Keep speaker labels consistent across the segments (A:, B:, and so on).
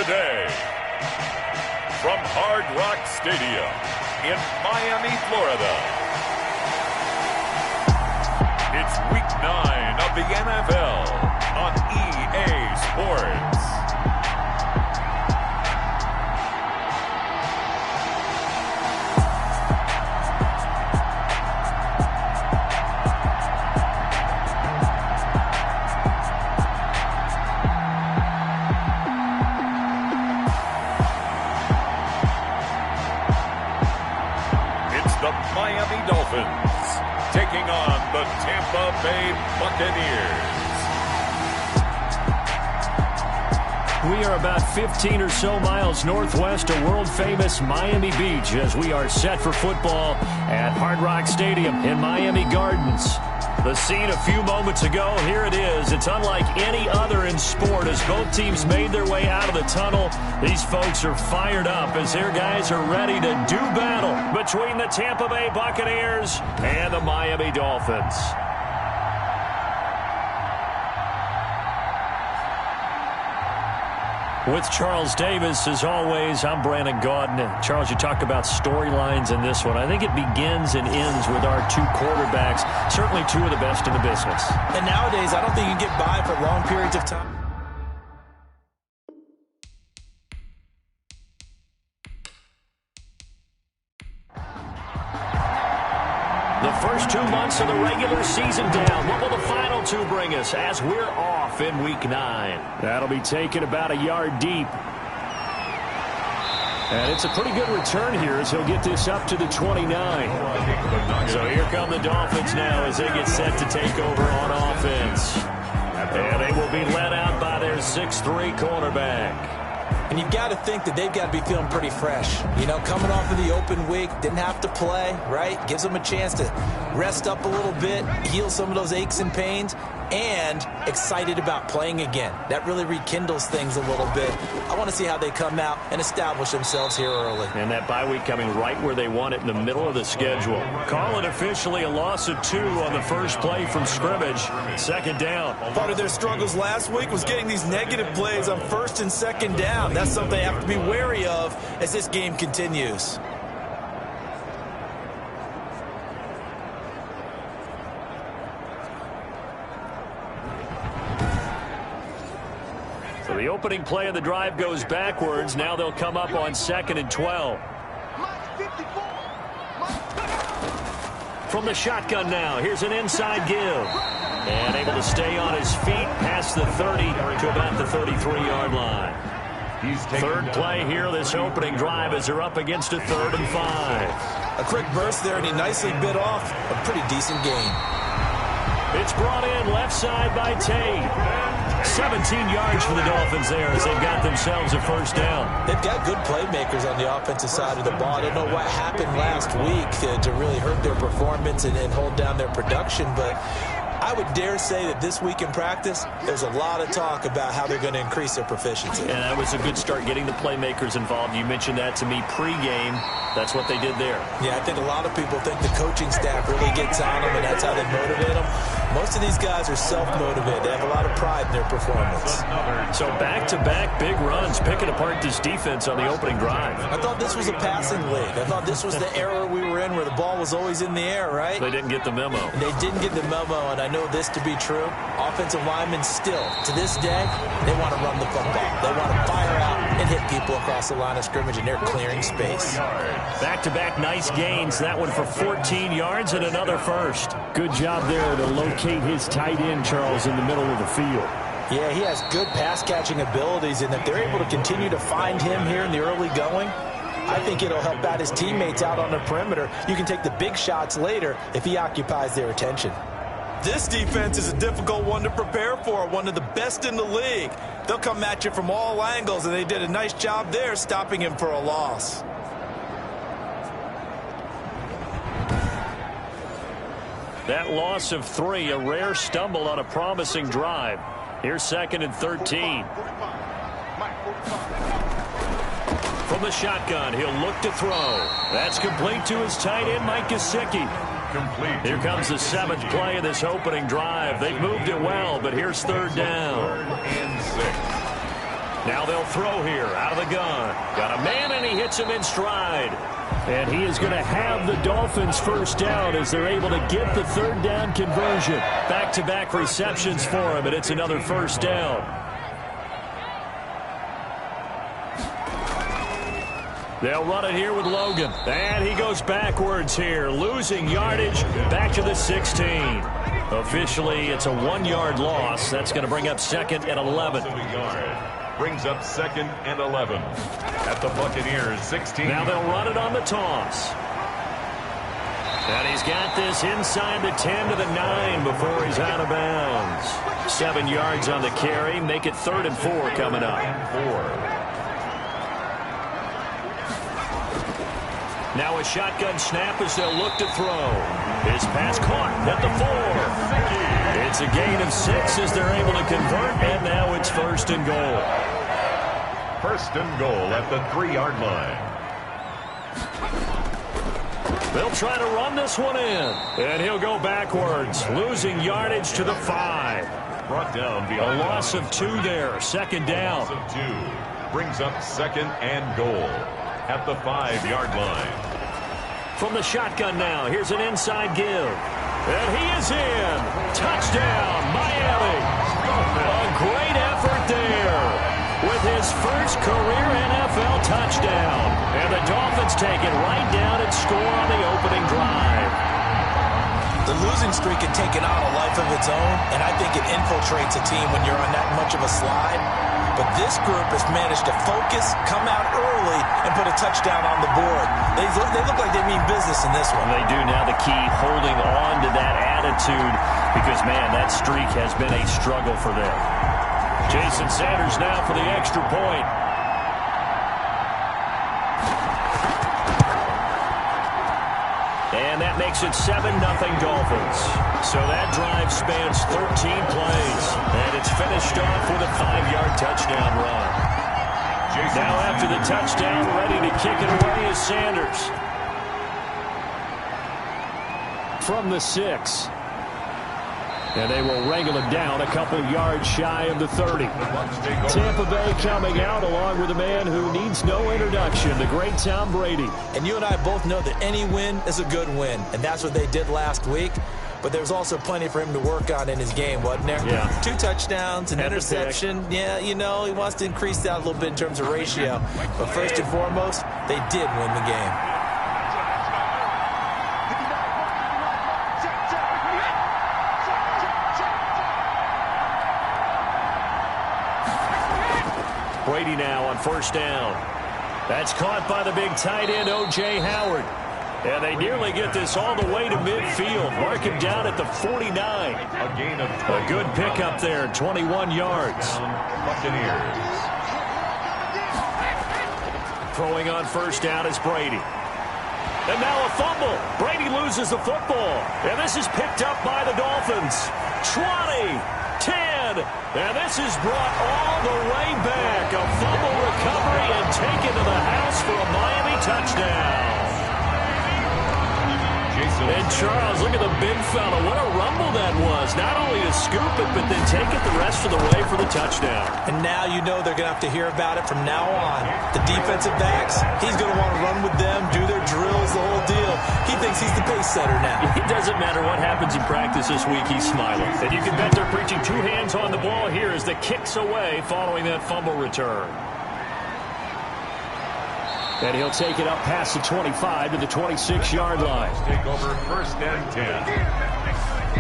A: today, from Hard Rock Stadium in Miami, Florida, it's Week 9 of the NFL on EA Sports. Miami Dolphins taking on the Tampa Bay Buccaneers.
B: We are about 15 or so miles northwest of world-famous Miami Beach as we are set for football at Hard Rock Stadium in Miami Gardens. The scene a few moments ago, here it is. It's unlike any other in sport as both teams made their way out of the tunnel. These folks are fired up as their guys are ready to do battle between the Tampa Bay Buccaneers and the Miami Dolphins. With Charles Davis, as always, I'm Brandon Gaudin. Charles, you talk about storylines in this one. I think it begins and ends with our two quarterbacks, certainly two of the best in the business.
C: And nowadays, I don't think you can get by for long periods of time.
B: The first 2 months of the regular season down. What will the final two bring us as we're off in Week 9? That'll be taken about a yard deep. And it's a pretty good return here as he'll get this up to the 29. So here come the Dolphins now as they get set to take over on offense. And they will be led out by their 6'3" cornerback.
C: And you've got to think that they've got to be feeling pretty fresh. You know, coming off of the open week, didn't have to play, right? Gives them a chance to rest up a little bit, heal some of those aches and pains, and excited about playing again. That really rekindles things a little bit. I want to see how they come out and establish themselves here early.
B: And that bye week coming right where they want it in the middle of the schedule. Call it officially a loss of 2 on the first play from scrimmage. Second down.
C: Part of their struggles last week was getting these negative plays on first and second down. That's something they have to be wary of as this game continues.
B: So the opening play of the drive goes backwards. Now they'll come up on 2nd and 12. From the shotgun now, here's an inside give. And able to stay on his feet past the 30 to about the 33-yard line. Third play here, this opening drive as they're up against a 3rd and 5.
C: A quick burst there, and he nicely bit off a pretty decent gain.
B: It's brought in left side by Tate. 17 yards for the Dolphins there as they've got themselves a first down.
C: They've got good playmakers on the offensive side of the ball. I don't know what happened last week to really hurt their performance and hold down their production, but I would dare say that this week in practice, there's a lot of talk about how they're going to increase their proficiency.
B: And that was a good start getting the playmakers involved. You mentioned that to me pregame. That's what they did there.
C: Yeah, I think a lot of people think the coaching staff really gets on them, and that's how they motivate them. Most of these guys are self-motivated. They have a lot of pride in their performance.
B: So back-to-back big runs, picking apart this defense on the opening drive.
C: I thought this was a passing league. I thought this was the era we were in where the ball was always in the air, right?
B: They didn't get the memo.
C: And they didn't get the memo, and I know this to be true. Offensive linemen still, to this day, they want to run the football. They want to fire out and hit people across the line of scrimmage, and they're clearing space.
B: Back-to-back nice gains. That one for 14 yards and another first. Good job there to locate his tight end, Charles, in the middle of the field.
C: Yeah, he has good pass-catching abilities, and if they're able to continue to find him here in the early going, I think it'll help out his teammates out on the perimeter. You can take the big shots later if he occupies their attention. This defense is a difficult one to prepare for, one of the best in the league. They'll come at you from all angles, and they did a nice job there stopping him for a loss.
B: That loss of 3, a rare stumble on a promising drive. Here's 2nd and 13. From the shotgun, he'll look to throw. That's complete to his tight end, Mike Gesicki. Here comes the 7th play of this opening drive. They've moved it well, but here's 3rd down. Now they'll throw here out of the gun. Got a man, and he hits him in stride. And he is going to have the Dolphins first down as they're able to get the third down conversion. Back-to-back receptions for him, and it's another first down. They'll run it here with Logan. And he goes backwards here, losing yardage back to the 16. Officially, it's a 1-yard loss. That's going to bring up 2nd and 11.
A: Brings up 2nd and 11 at the Buccaneers 16.
B: Now they'll run it on the toss. And he's got this inside the 10 to the 9 before he's out of bounds. 7 yards on the carry. Make it 3rd and 4 coming up. Now a shotgun snap as they'll look to throw. His pass caught at the 4. It's a gain of 6 as they're able to convert, and now it's 1st and goal.
A: 1st and goal at the 3-yard line.
B: They'll try to run this one in, and he'll go backwards, losing yardage to the 5.
A: Brought down
B: A
A: behind
B: loss of 2 there, 2nd down.
A: Loss of 2. Brings up 2nd and goal at the 5-yard line.
B: From the shotgun now, here's an inside give. And he is in. Touchdown, Miami. A great effort there with his first career NFL touchdown. And the Dolphins take it right down and score on the opening drive.
C: The losing streak had taken on a life of its own, and I think it infiltrates a team when you're on that much of a slide. But this group has managed to focus, come out early, and put a touchdown on the board. They look like they mean business in this one.
B: They do. Now the key, holding on to that attitude, because, man, that streak has been a struggle for them. Jason Sanders now for the extra point. And that makes it 7-0 Dolphins. So that drive spans 13 plays. And it's finished off with a 5-yard touchdown run. Now after the touchdown, ready to kick it away is Sanders. From the 6. And they will wrangle it down a couple yards shy of the 30. Tampa Bay coming out along with a man who needs no introduction, the great Tom Brady.
C: And you and I both know that any win is a good win, and that's what they did last week. But there's also plenty for him to work on in his game, wasn't there?
B: Yeah.
C: 2 touchdowns, an interception. Yeah, you know, he wants to increase that a little bit in terms of ratio. But first and foremost, they did win the game.
B: Brady now on 1st down. That's caught by the big tight end, O.J. Howard. And they nearly get this all the way to midfield. Mark him down at the 49.
A: A gain of 20.
B: A good pickup there, 21 yards.
A: Buccaneers.
B: Throwing on 1st down is Brady. And now a fumble. Brady loses the football. And this is picked up by the Dolphins. 20, 10. And this is brought all the way back. A fumble recovery and taken to the house for a Miami touchdown. And Charles, look at the big fella. What a rumble that was. Not only to scoop it, but then take it the rest of the way for the touchdown.
C: And now you know they're going to have to hear about it from now on. The defensive backs, he's going to want to run with them, do their drills, the whole deal. He thinks he's the pace setter now.
B: It doesn't matter what happens in practice this week, he's smiling. And you can bet they're preaching 2 hands on the ball here as the kicks away following that fumble return. And he'll take it up past the 25 to the 26-yard line.
A: Take over 1st and 10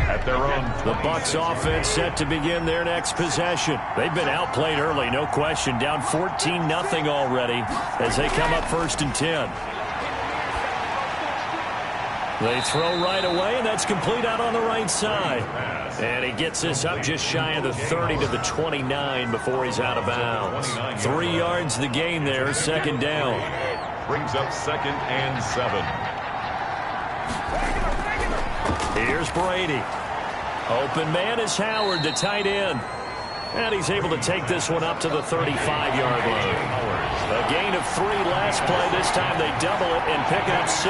A: at their own.
B: The Bucs offense set to begin their next possession. They've been outplayed early, no question. Down 14-0 already as they come up 1st and 10. They throw right away, and that's complete out on the right side. And he gets this up just shy of the 30 to the 29 before he's out of bounds. 3 yards the gain there, 2nd down.
A: Brings up 2nd and 7.
B: Here's Brady. Open man is Howard, the tight end. And he's able to take this one up to the 35-yard line. A gain of 3 last play. This time they double it and pick up 6.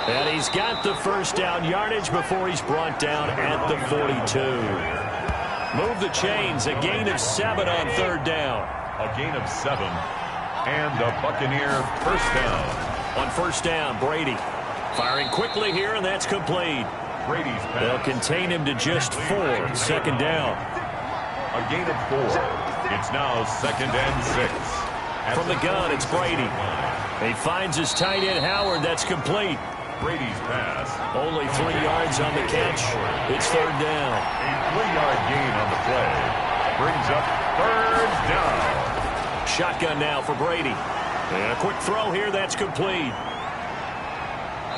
B: And he's got the 1st down yardage before he's brought down at the 42. Move the chains. A gain of 7 on third down.
A: A gain of 7. And a Buccaneer first down.
B: On first down, Brady. Firing quickly here, and that's complete.
A: Brady's pass.
B: They'll contain him to just 4. Second down.
A: A gain of 4. It's now 2nd and 6.
B: From the gun, it's Brady. He finds his tight end, Howard. That's complete.
A: Brady's pass.
B: Only 3 yards on the catch. It's third down.
A: A 3-yard gain on the play. Brings up third down.
B: Shotgun now for Brady. And a quick throw here. That's complete.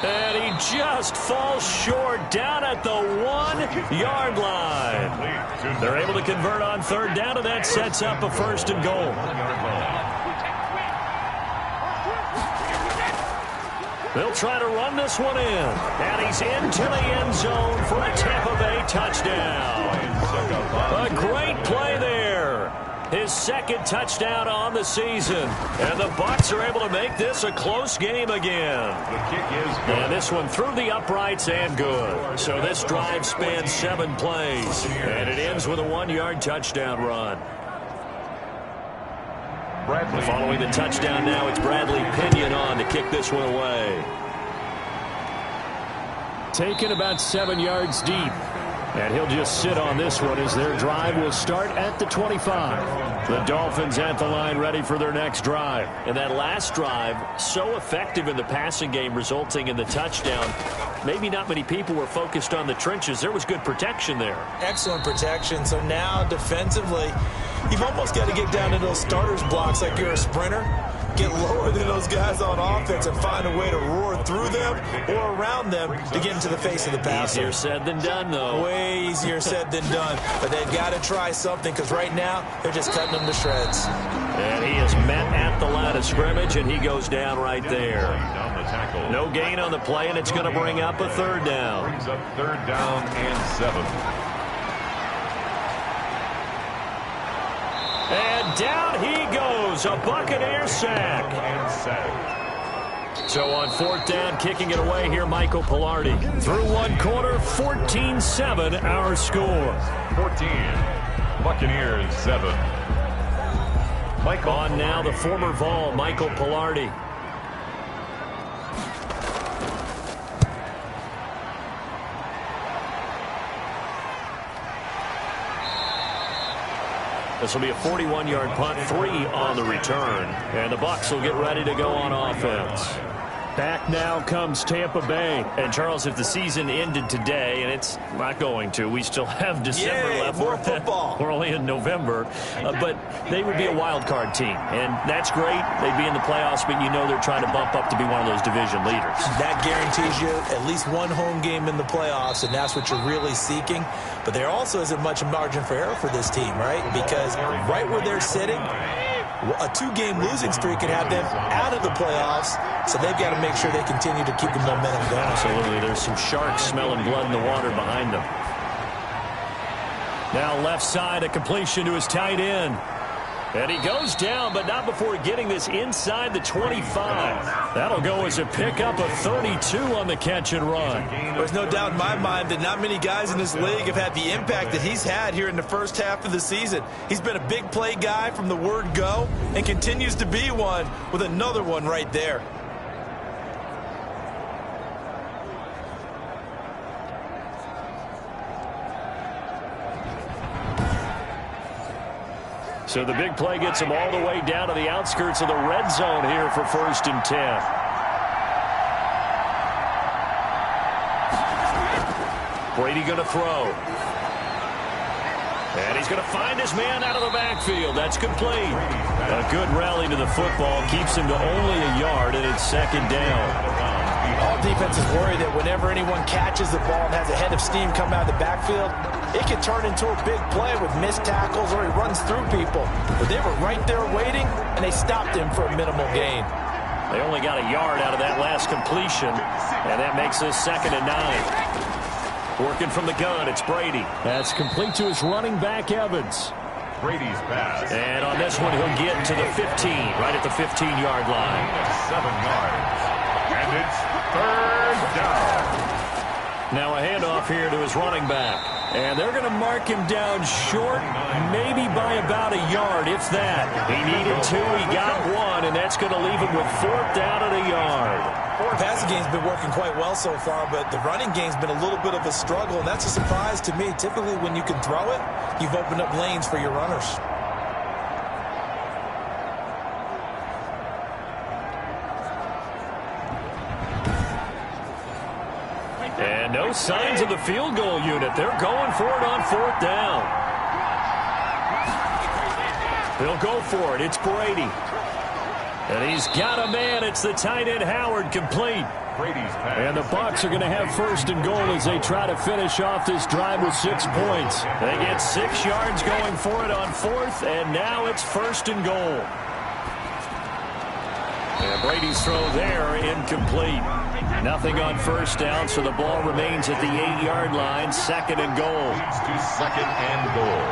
B: And he just falls short down at the 1-yard line. They're able to convert on third down, and that sets up a first and goal. They'll try to run this one in. And he's into the end zone for a Tampa Bay touchdown. A great play there. His second touchdown on the season. And the Bucs are able to make this a close game again.
A: The kick is good.
B: And this one through the uprights and good. So this drive spans 7 plays. And it ends with a 1-yard touchdown run.
A: Bradley.
B: Following the touchdown now, it's Bradley Pinion on to kick this one away. Taken about 7 yards deep. And he'll just sit on this one as their drive will start at the 25. The Dolphins at the line ready for their next drive. And that last drive, so effective in the passing game, resulting in the touchdown. Maybe not many people were focused on the trenches. There was good protection there.
C: Excellent protection. So now defensively, you've almost got to get down to those starters blocks like you're a sprinter. Get lower than those guys on offense and find a way to roar through them or around them to get into the face of the passer.
B: Easier said than done, though.
C: Way easier said than done. But they've got to try something because right now they're just cutting them to shreds.
B: And he is met at the line of scrimmage, and he goes down right there. No gain on the play, and it's going to bring up a third down.
A: Brings up third down and 7.
B: And down he goes, a Buccaneer sack. So on fourth down, kicking it away here, Michael Pilardi. Through one quarter, 14-7, our score.
A: 14, Buccaneers 7. Michael
B: on now, the former Vol, Michael Pilardi. This will be a 41-yard punt, 3 on the return. And the Bucs will get ready to go on offense. Back now comes Tampa Bay. And, Charles, if the season ended today, and it's not going to, we still have December left.
C: More football.
B: We're only in November. But they would be a wild card team. And that's great. They'd be in the playoffs, but you know they're trying to bump up to be one of those division leaders. That
C: guarantees you at least one home game in the playoffs, and that's what you're really seeking. But there also isn't much margin for error for this team, right? Because right where they're sitting, a 2-game losing streak could have them out of the playoffs, so they've got to make sure they continue to keep the momentum going.
B: Absolutely. There's some sharks smelling blood in the water behind them. Now left side, a completion to his tight end. And he goes down, but not before getting this inside the 25. That'll go as a pickup of 32 on the catch and run.
C: There's no doubt in my mind that not many guys in this league have had the impact that he's had here in the first half of the season. He's been a big play guy from the word go and continues to be one with another one right there.
B: So the big play gets him all the way down to the outskirts of the red zone here for 1st and 10. Brady going to throw. And he's going to find his man out of the backfield. That's complete. A good rally to the football keeps him to only a yard, and it's 2nd down.
C: All defenses worry that whenever anyone catches the ball and has a head of steam come out of the backfield, it can turn into a big play with missed tackles or he runs through people. But they were right there waiting, and they stopped him for a minimal gain.
B: They only got a yard out of that last completion, and that makes this 2nd and 9. Working from the gun, it's Brady. That's complete to his running back, Evans.
A: Brady's pass.
B: And on this one, he'll get to the 15, right at the 15-yard line.
A: 7 yards. And it's 3rd down.
B: Now a handoff here to his running back. And they're going to mark him down short, maybe by about a yard, if that. He needed 2, he got 1, and that's going to leave him with 4th down at a yard.
C: The passing game's been working quite well so far, but the running game's been a little bit of a struggle, and that's a surprise to me. Typically, when you can throw it, you've opened up lanes for your runners.
B: And no signs of the field goal unit. They're going for it on 4th down. They'll go for it. It's Brady. And he's got a man. It's the tight end Howard, complete. And the Bucs are going to have 1st and goal as they try to finish off this drive with 6 points. They get 6 yards going for it on 4th, and now it's 1st and goal. And Brady's throw there, incomplete. Nothing on 1st down, so the ball remains at the 8-yard line. 2nd and goal.
A: To 2nd and goal.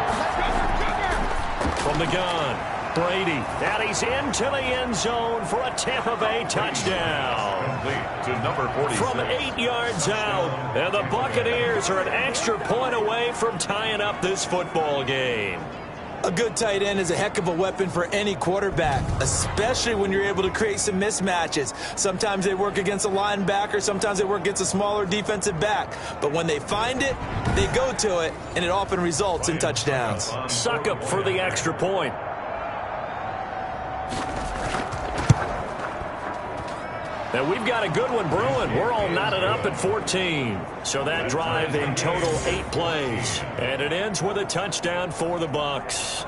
B: From the gun, Brady. And he's into the end zone for a Tampa Bay touchdown.
A: Complete to number 46.
B: From 8 yards out. And the Buccaneers are an extra point away from tying up this football game.
C: A good tight end is a heck of a weapon for any quarterback, especially when you're able to create some mismatches. Sometimes they work against a linebacker, sometimes they work against a smaller defensive back. But when they find it, they go to it, and it often results in touchdowns.
B: Suckup for the extra point. And we've got a good one brewing. We're all knotted up at 14. So that drive in total 8 plays. And it ends with a touchdown for the Bucs.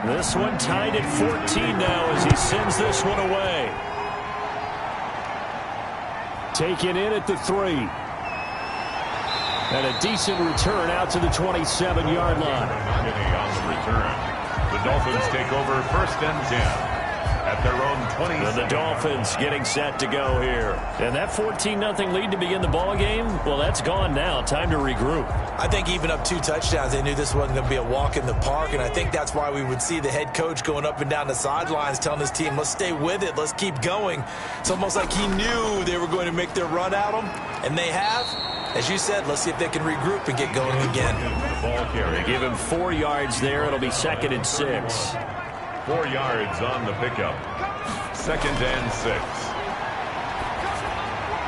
B: This one tied at 14 now as he sends this one away. Taken in at the 3. And a decent return out to the 27-yard line.
A: On the return. The Dolphins take over 1st and 10. At their own 20.
B: And the Dolphins getting set to go here. And that 14-0 lead to begin the ball game, well, that's gone now. Time to regroup.
C: I think even up 2 touchdowns, they knew this wasn't going to be a walk in the park, and I think that's why we would see the head coach going up and down the sidelines telling his team, let's stay with it, let's keep going. It's almost like he knew they were going to make their run at him, and they have. As you said, let's see if they can regroup and get going again.
B: They give him 4 yards there. It'll be 2nd and 6.
A: 4 yards on the pickup. 2nd and 6.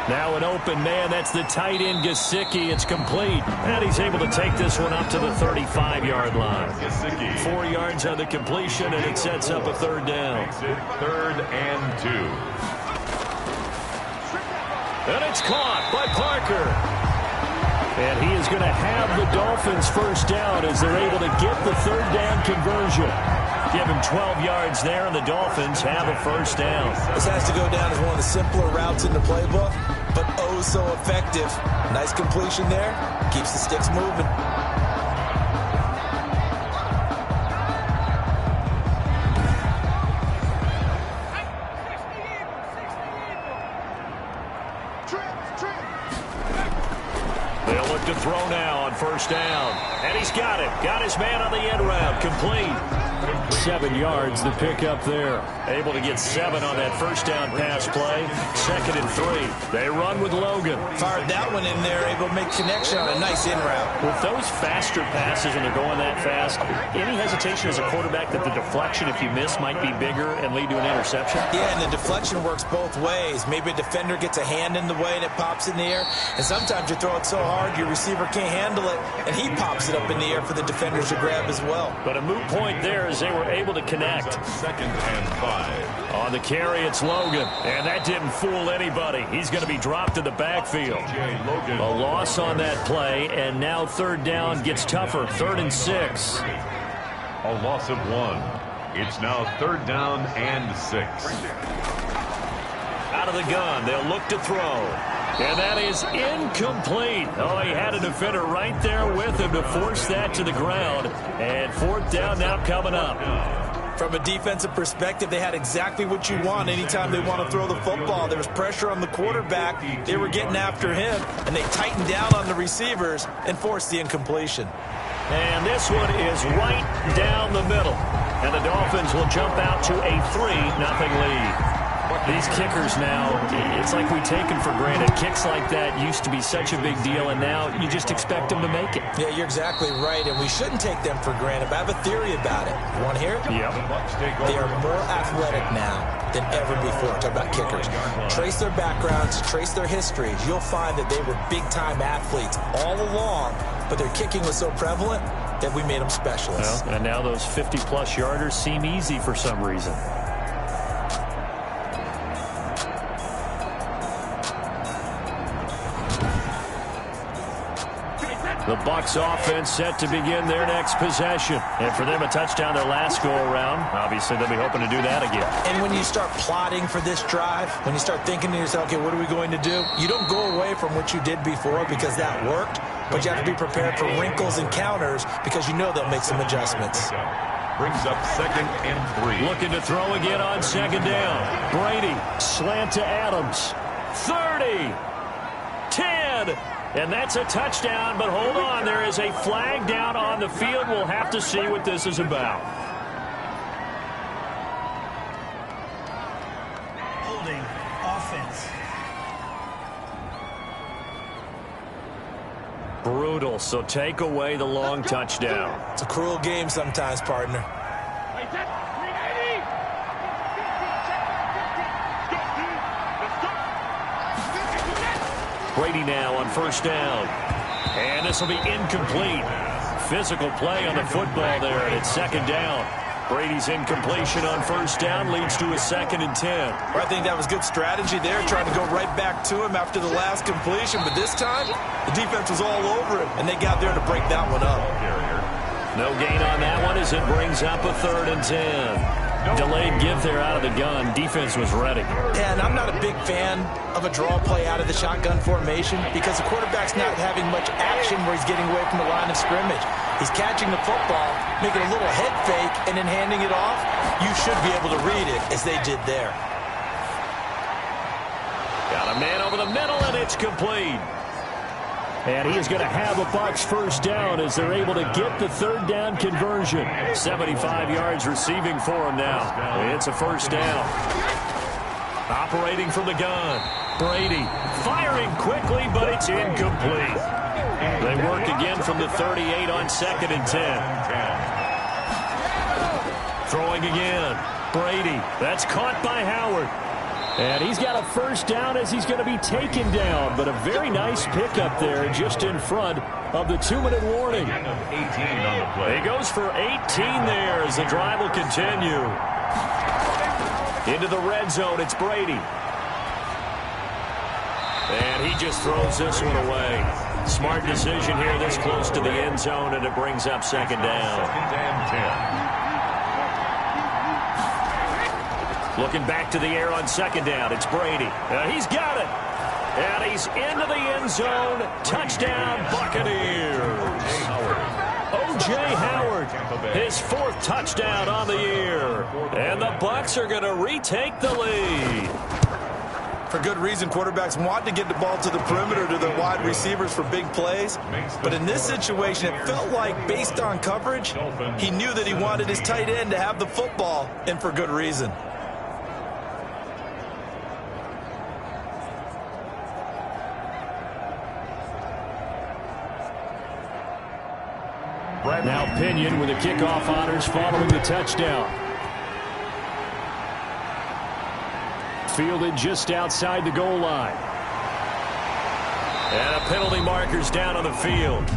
B: Now an open man. That's the tight end, Gesicki. It's complete. And he's able to take this one up to the 35-yard line.
A: Gesicki.
B: 4 yards on the completion, and it sets up a 3rd down.
A: Makes it 3rd and 2.
B: And it's caught by Parker. And he is going to have the Dolphins 1st down as they're able to get the 3rd down conversion. Give him 12 yards there, and the Dolphins have a 1st down.
C: This has to go down as one of the simpler routes in the playbook, but oh so effective. Nice completion there. Keeps the sticks moving.
B: They'll look to throw now on 1st down. And he's got it. Got his man on the end route. Complete. 7 yards, the pickup there. Able to get 7 on that 1st down pass play. 2nd and 3. They run with Logan.
C: Fired that one in there, able to make connection on a nice in route.
B: With those faster passes when they're going that fast, any hesitation as a quarterback that the deflection, if you miss, might be bigger and lead to an interception?
C: Yeah, and the deflection works both ways. Maybe a defender gets a hand in the way and it pops in the air. And sometimes you throw it so hard your receiver can't handle it, and he pops it up in the air for the defenders to grab as well.
B: But a moot point there as they were able to connect.
A: 2nd and 5.
B: On the carry, it's Logan. And that didn't fool anybody. He's going to be dropped in the backfield. A loss on that play, and now 3rd down gets tougher. 3rd and 6.
A: A loss of 1. It's now 3rd down and 6.
B: Out of the gun, they'll look to throw. And that is incomplete. Oh, he had a defender right there with him to force that to the ground. And 4th down now coming up.
C: From a defensive perspective, they had exactly what you want anytime they want to throw the football. There was pressure on the quarterback. They were getting after him, and they tightened down on the receivers and forced the incompletion.
B: And this one is right down the middle. And the Dolphins will jump out to a 3-0 lead. These kickers now, it's like we take them for granted. Kicks like that used to be such a big deal, and now you just expect them to make it.
C: Yeah, you're exactly right, and we shouldn't take them for granted, but I have a theory about it. You want to hear it?
B: Yep.
C: They are more athletic now than ever before. Talk about kickers. Trace their backgrounds, trace their histories. You'll find that they were big-time athletes all along, but their kicking was so prevalent that we made them specialists.
B: Well, and now those 50-plus yarders seem easy for some reason. The Bucs offense set to begin their next possession. And for them, a touchdown their last go-around. Obviously, they'll be hoping to do that again.
C: And when you start plotting for this drive, when you start thinking to yourself, okay, what are we going to do? You don't go away from what you did before because that worked, but you have to be prepared for wrinkles and counters because you know they'll make some adjustments.
A: Brings up 2nd and 3.
B: Looking to throw again on 2nd down. Brady, slant to Adams. 30, 10. And that's a touchdown, but hold on. There is a flag down on the field. We'll have to see what this is about.
D: Holding offense.
B: Brutal, so take away the long touchdown.
C: It's a cruel game sometimes, partner.
B: Brady now on 1st down. And this will be incomplete. Physical play on the football there, and it's 2nd down. Brady's incompletion on 1st down leads to a 2nd and 10.
C: I think that was good strategy there, trying to go right back to him after the last completion. But this time, the defense was all over him, and they got there to break that one up.
B: No gain on that one as it brings up a 3rd and 10. Delayed give there out of the gun. Defense was ready.
C: Yeah, and I'm not a big fan of a draw play out of the shotgun formation because the quarterback's not having much action where he's getting away from the line of scrimmage. He's catching the football, making a little head fake, and then handing it off. You should be able to read it as they did there.
B: Got a man over the middle, and it's complete. And he is going to have a Bucs 1st down as they're able to get the 3rd down conversion. 75 yards receiving for him now. It's a 1st down. Operating from the gun. Brady firing quickly, but it's incomplete. They work again from the 38 on 2nd and 10. Throwing again. Brady. That's caught by Howard. And he's got a 1st down as he's going to be taken down. But a very nice pickup there just in front of the 2-minute warning. He goes for 18 there as the drive will continue. Into the red zone, it's Brady. And he just throws this one away. Smart decision here this close to the end zone, and it brings up 2nd down.
A: 2nd and 10.
B: Looking back to the air on 2nd down. It's Brady. He's got it. And he's into the end zone. Touchdown, Buccaneers. O.J. Howard, his 4th touchdown on the year. And the Bucs are going to retake the lead.
C: For good reason, quarterbacks want to get the ball to the perimeter to their wide receivers for big plays. But in this situation, it felt like, based on coverage, he knew that he wanted his tight end to have the football, and for good reason.
B: Now Pinion with the kickoff honors following the touchdown. Fielded just outside the goal line. And a penalty marker's down on the field.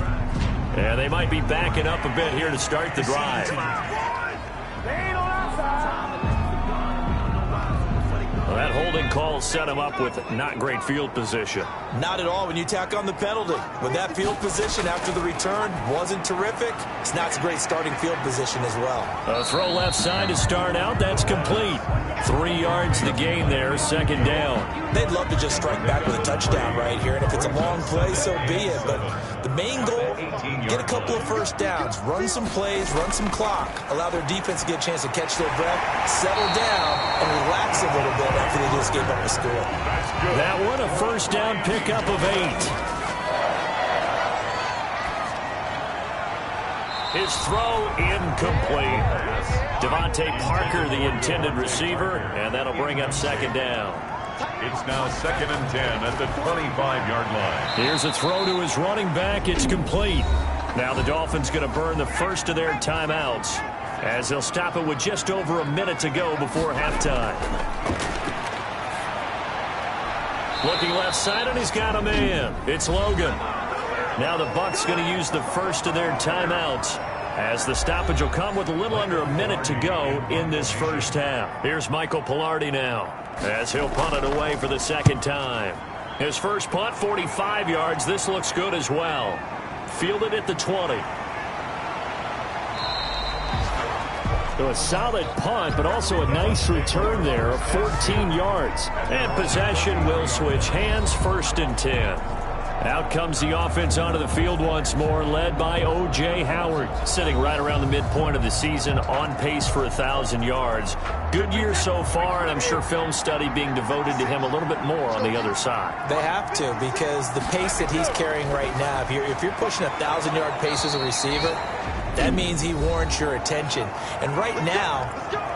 B: And they might be backing up a bit here to start the drive. Well, that holding call set him up with not great field position.
C: Not at all when you tack on the penalty. With that field position after the return wasn't terrific, it's not a great starting field position as well.
B: A throw left side to start out. That's complete. 3 yards the gain there, 2nd down.
C: They'd love to just strike back with a touchdown right here, and if it's a long play, so be it. But the main goal, get a couple of 1st downs, run some plays, run some clock, allow their defense to get a chance to catch their breath, settle down, and relax a little bit after they just gave up the score.
B: That one, a 1st down pickup of 8. His throw incomplete. Devontae Parker, the intended receiver, and that'll bring up second down.
A: It's now 2nd and 10 at the 25-yard line.
B: Here's a throw to his running back. It's complete. Now the Dolphins going to burn the first of their timeouts as they'll stop it with just over a minute to go before halftime. Looking left side, and he's got a man. It's Logan. Now the Bucs going to use the first of their timeouts as the stoppage will come with a little under a minute to go in this first half. Here's Michael Pilardi now as he'll punt it away for the second time. His first punt, 45 yards. This looks good as well. Fielded at the 20. So a solid punt, but also a nice return there of 14 yards. And possession will switch hands, 1st and 10. Out comes the offense onto the field once more, led by O.J. Howard, sitting right around the midpoint of the season, on pace for 1,000 yards. Good year so far, and I'm sure film study being devoted to him a little bit more on the other side.
C: They have to, because the pace that he's carrying right now, if you're pushing 1,000-yard pace as a receiver, that means he warrants your attention. And right now,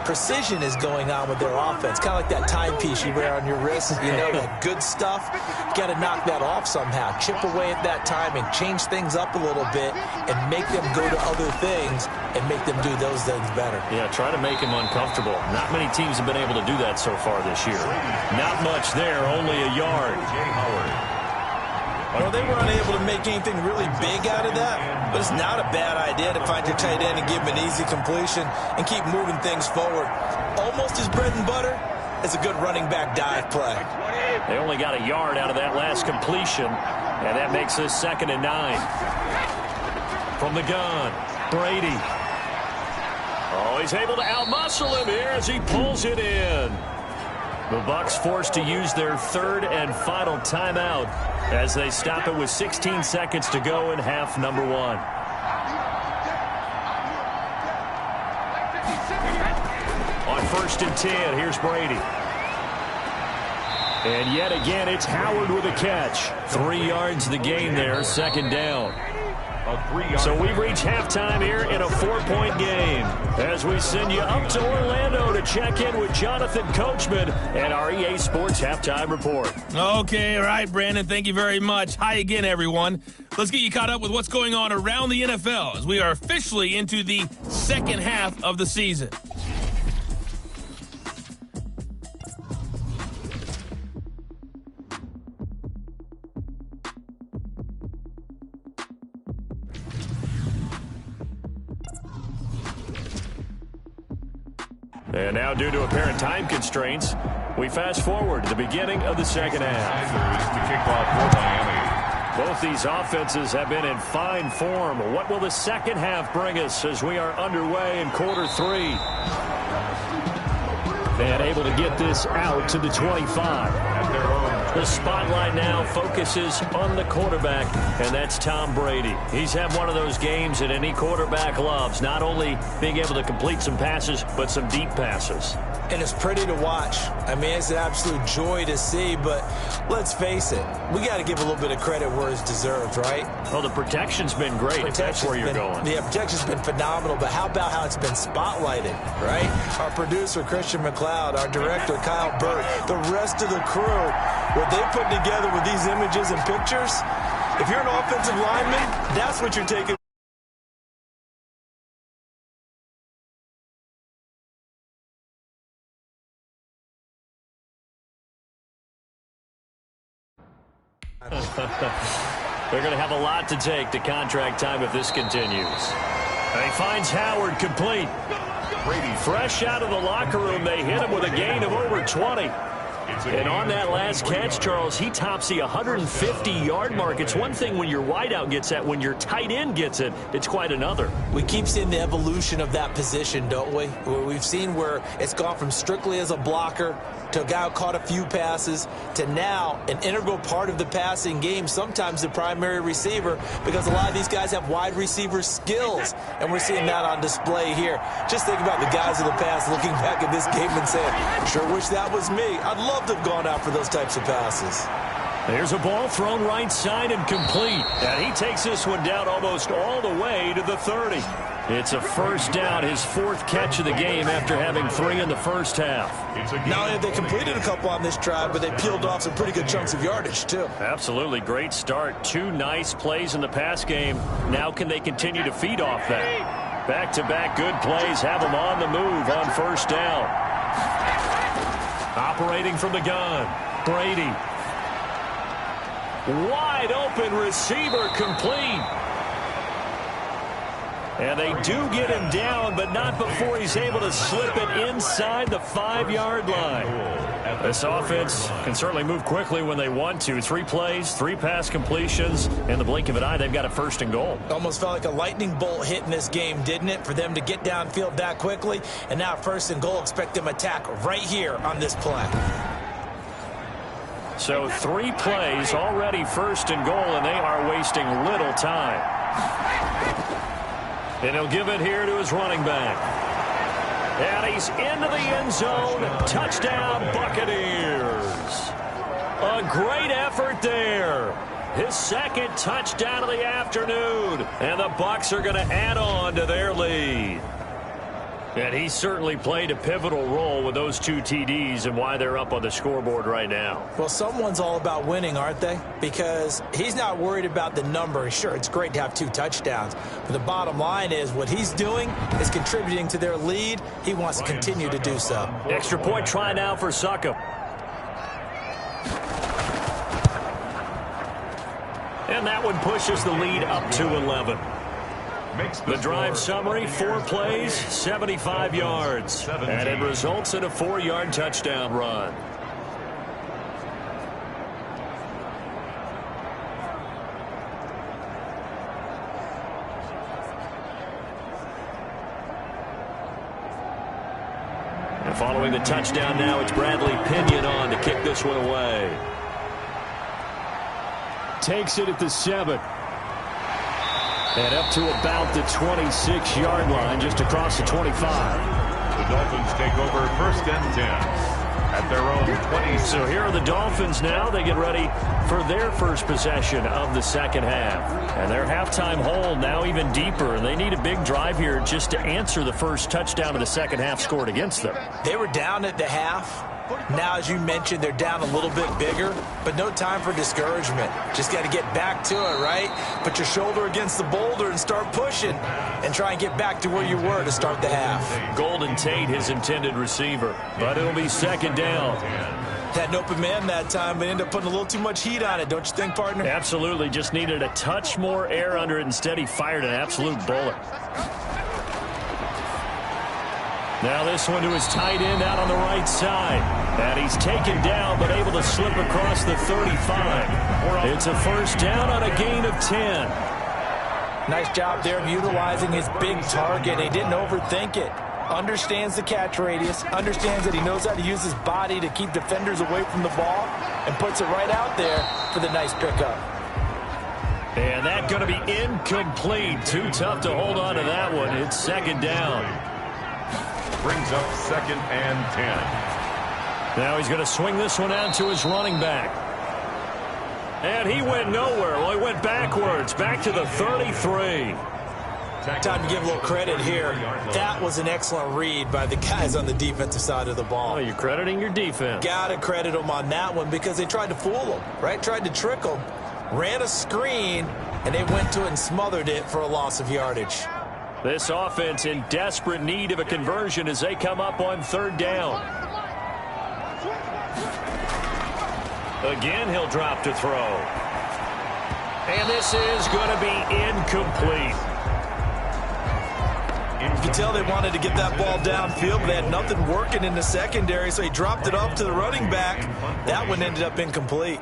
C: precision is going on with their offense. Kind of like that timepiece you wear on your wrist. You know, that good stuff. You got to knock that off somehow. Chip away at that timing. Change things up a little bit and make them go to other things and make them do those things better.
B: Yeah, try to make him uncomfortable. Not many teams have been able to do that so far this year. Not much there, only a yard.
E: Well, they were unable to make anything really big out of that, but it's not a bad idea to find your tight end and give him an easy completion and keep moving things forward. Almost his bread and butter is a good running back dive play.
B: They only got a yard out of that last completion, and that makes this 2nd and 9. From the gun, Brady. Oh, he's able to outmuscle him here as he pulls it in. The Bucs forced to use their 3rd and final timeout as they stop it with 16 seconds to go in half number 1. On 1st and 10, here's Brady. And yet again, it's Howard with a catch. 3 yards the gain there, 2nd down. So we've reached halftime here in a 4-point game as we send you up to Orlando to check in with Jonathan Coachman and our EA Sports Halftime Report.
F: Okay, all right, Brandon, thank you very much. Hi again, everyone. Let's get you caught up with what's going on around the NFL as we are officially into the second half of the season.
B: And now, due to apparent time constraints, we fast forward to the beginning of the second half.
A: To kick off for Miami.
B: Both these offenses have been in fine form. What will the second half bring us as we are underway in quarter 3? And able to get this out to the 25. The spotlight now focuses on the quarterback, and that's Tom Brady. He's had one of those games that any quarterback loves, not only being able to complete some passes, but some deep passes.
C: And it's pretty to watch. I mean, it's an absolute joy to see, but let's face it, we got to give a little bit of credit where it's deserved, right?
B: Well, the protection's been great, if that's where you're going.
C: Yeah, protection's been phenomenal, but how about how it's been spotlighted, right? Our producer, Christian McLeod, our director, Kyle Burt, the rest of the crew, what they put together with these images and pictures, if you're an offensive lineman, that's what you're taking.
B: They're going to have a lot to take to contract time if this continues. And he finds Howard complete. Brady fresh out of the locker room. They hit him with a gain of over 20. And on that last catch, Charles, he tops the 150-yard mark. It's one thing when your wideout gets that. When your tight end gets it, it's quite another.
C: We keep seeing the evolution of that position, don't we? We've seen where it's gone from strictly as a blocker to a guy who caught a few passes to now an integral part of the passing game, sometimes the primary receiver, because a lot of these guys have wide receiver skills, and we're seeing that on display here. Just think about the guys of the past looking back at this game and saying, sure wish that was me. I'd love to have gone out for those types of passes.
B: There's a ball thrown right side and complete. And he takes this one down almost all the way to the 30. It's a first down, his 4th catch of the game after having 3 in the first half.
E: Not only have they completed a couple on this drive, but they peeled off some pretty good chunks of yardage, too.
B: Absolutely. Great start. 2 nice plays in the pass game. Now can they continue to feed off that? Back-to-back good plays have them on the move on first down. Operating from the gun, Brady. Wide open receiver complete. And they do get him down, but not before he's able to slip it inside the 5-yard line. This offense can certainly move quickly when they want to. 3 plays, 3 pass completions. In the blink of an eye, they've got a 1st and goal.
E: Almost felt like a lightning bolt hit in this game, didn't it? For them to get downfield that quickly. And now 1st and goal, expect them attack right here on this play.
B: So 3 plays, already 1st and goal, and they are wasting little time. And he'll give it here to his running back. And he's into the end zone. Touchdown, Buccaneers. A great effort there. His 2nd touchdown of the afternoon. And the Bucs are going to add on to their lead. And he certainly played a pivotal role with those 2 TDs and why they're up on the scoreboard right now.
E: Well, someone's all about winning, aren't they? Because he's not worried about the number. Sure, it's great to have 2 touchdowns. But the bottom line is what he's doing is contributing to their lead. He wants to continue to do so.
B: Extra point try now for Succop. And that one pushes the lead up to 11. The drive summary, 4 plays, 75 yards. And it results in a 4-yard touchdown run. And following the touchdown now, it's Bradley Pinion on to kick this one away. Takes it at the 7. And up to about the 26-yard line, just across the 25.
A: The Dolphins take over 1st and 10 at their own 20.
B: So here are the Dolphins now. They get ready for their first possession of the 2nd half. And their halftime hole now even deeper. And they need a big drive here just to answer the first touchdown of the 2nd half scored against them.
E: They were down at the half. Now, as you mentioned, they're down a little bit bigger, but no time for discouragement. Just got to get back to it, right? Put your shoulder against the boulder and start pushing and try and get back to where you were to start the half.
B: Golden Tate, his intended receiver, but it'll be 2nd down.
E: Had an open man that time, but ended up putting a little too much heat on it, don't you think, partner?
B: Absolutely. Just needed a touch more air under it. Instead, he fired an absolute bullet. Now this one to his tight end out on the right side. And he's taken down, but able to slip across the 35. It's a 1st down on a gain of 10.
E: Nice job there of utilizing his big target. He didn't overthink it. Understands the catch radius. Understands that he knows how to use his body to keep defenders away from the ball. And puts it right out there for the nice pickup.
B: And that's going to be incomplete. Too tough to hold on to that one. It's 2nd down.
A: Brings up 2nd and 10.
B: Now he's going to swing this one out to his running back. And he went nowhere. Well, he went backwards, back to the 33.
E: Time to give a little credit here. That was an excellent read by the guys on the defensive side of the ball.
B: Oh, you're crediting your defense.
E: Got to credit them on that one because they tried to fool them, right? Tried to trick them. Ran a screen, and they went to it and smothered it for a loss of yardage.
B: This offense in desperate need of a conversion as they come up on 3rd down. Again, he'll drop to throw. And this is going to be incomplete.
E: You can tell they wanted to get that ball downfield, but they had nothing working in the secondary, so he dropped it off to the running back. That one ended up incomplete.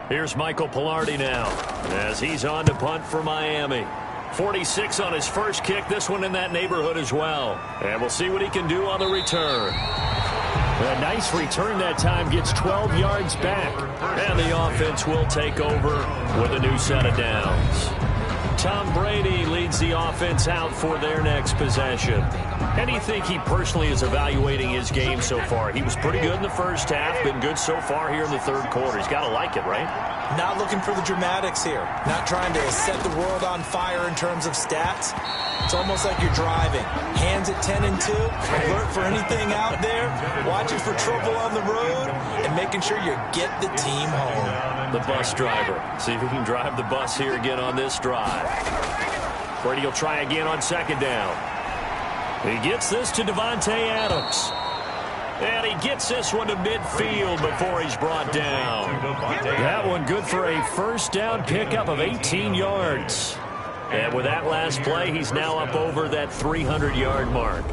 B: Here's Michael Pilardi now as he's on to punt for Miami. 46 on his first kick, this one in that neighborhood as well. And we'll see what he can do on the return. A nice return that time, gets 12 yards back. And the offense will take over with a new set of downs. Tom Brady leads the offense out for their next possession. How do you think he personally is evaluating his game so far? He was pretty good in the first half, been good so far here in the third quarter. He's got to like it, right?
C: Not looking for the dramatics here. Not trying to set the world on fire in terms of stats. It's almost like you're driving. Hands at 10 and 2, alert for anything out there, watching for trouble on the road, and making sure you get the team home.
B: The bus driver. See if he can drive the bus here again on this drive. Brady will try again on second down. He gets this to Devontae Adams. And he gets this one to midfield before he's brought down. That one good for a first down pickup of 18 yards. And with that last play, he's now up over that 300-yard mark.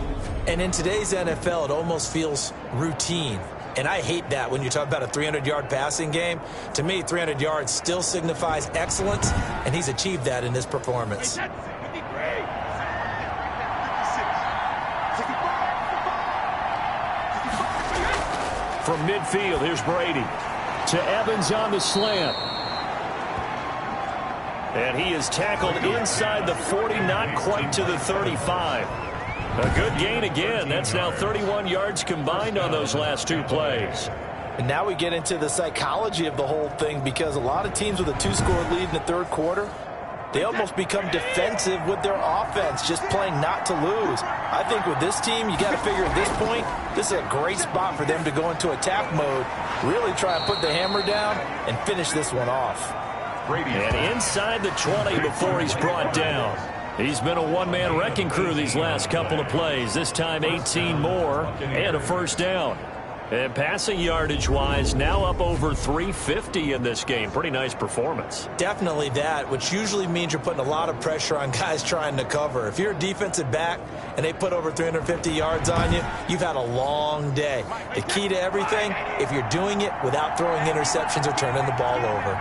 C: And in today's NFL, it almost feels routine. And I hate that when you talk about a 300-yard passing game. To me, 300 yards still signifies excellence, and he's achieved that in this performance.
B: From midfield, here's Brady. To Evans on the slant. And he is tackled inside the 40, not quite to the 35. A good gain again. That's now 31 yards combined on those last two plays.
C: And now we get into the psychology of the whole thing, because a lot of teams with a 2-score lead in the third quarter, they almost become defensive with their offense, just playing not to lose. I think with this team, you got to figure at this point, this is a great spot for them to go into attack mode, really try and put the hammer down and finish this one off.
B: And inside the 20 before he's brought down. He's been a one-man wrecking crew these last couple of plays. This time 18 more and a first down. And passing yardage-wise, now up over 350 in this game. Pretty nice performance.
C: Definitely that, which usually means you're putting a lot of pressure on guys trying to cover. If you're a defensive back and they put over 350 yards on you, you've had a long day. The key to everything, if you're doing it without throwing interceptions or turning the ball over.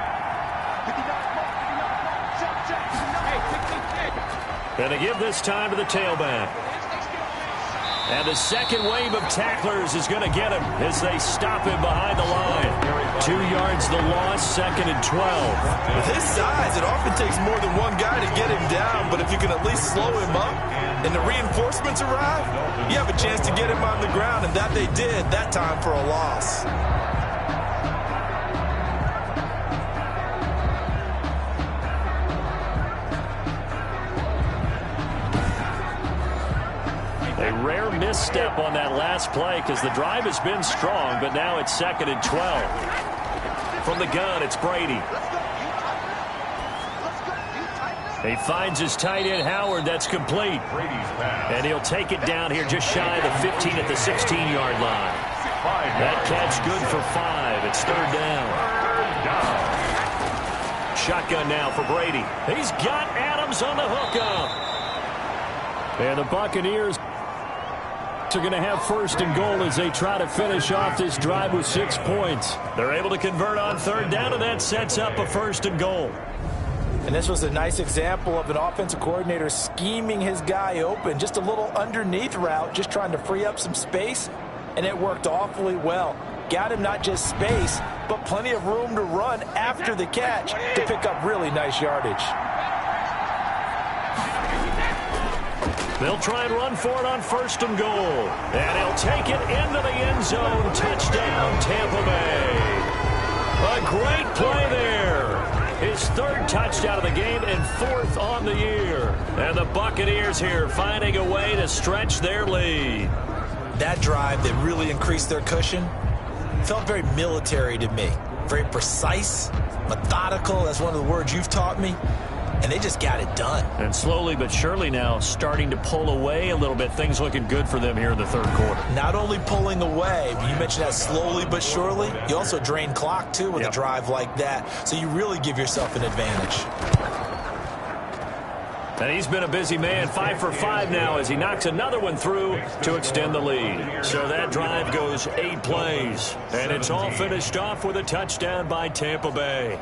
B: And they give this time to the tailback. And the second wave of tacklers is going to get him as they stop him behind the line. 2 yards the loss, second and 12.
E: With his size, it often takes more than one guy to get him down, but if you can at least slow him up and the reinforcements arrive, you have a chance to get him on the ground, and that they did that time for a loss.
B: A rare misstep on that last play because the drive has been strong, but now it's second and 12. From the gun, it's Brady. He finds his tight end, Howard. That's complete. And he'll take it down here just shy of the 15 at the 16-yard line. That catch good for 5. It's third down. Shotgun now for Brady. He's got Adams on the hookup. And the Buccaneers are going to have first and goal as they try to finish off this drive with 6 points. They're able to convert on third down, and that sets up a first and goal.
C: And this was a nice example of an offensive coordinator scheming his guy open. Just a little underneath route, just trying to free up some space, and it worked awfully well. Got him not just space, but plenty of room to run after the catch to pick up really nice yardage.
B: They'll try and run for it on first and goal. And he'll take it into the end zone. Touchdown, Tampa Bay. A great play there. His third touchdown of the game and fourth on the year. And the Buccaneers here finding a way to stretch their lead.
C: That drive that really increased their cushion felt very military to me. Very precise, methodical. That's one of the words you've taught me. And they just got it done.
B: And slowly but surely now starting to pull away a little bit. Things looking good for them here in the third quarter.
C: Not only pulling away, but you mentioned that slowly but surely. You also drain clock, too, with a drive like that. So you really give yourself an advantage.
B: And he's been a busy man, 5 for 5 now as he knocks another one through to extend the lead. So that drive goes 8 plays. And it's all finished off with a touchdown by Tampa Bay.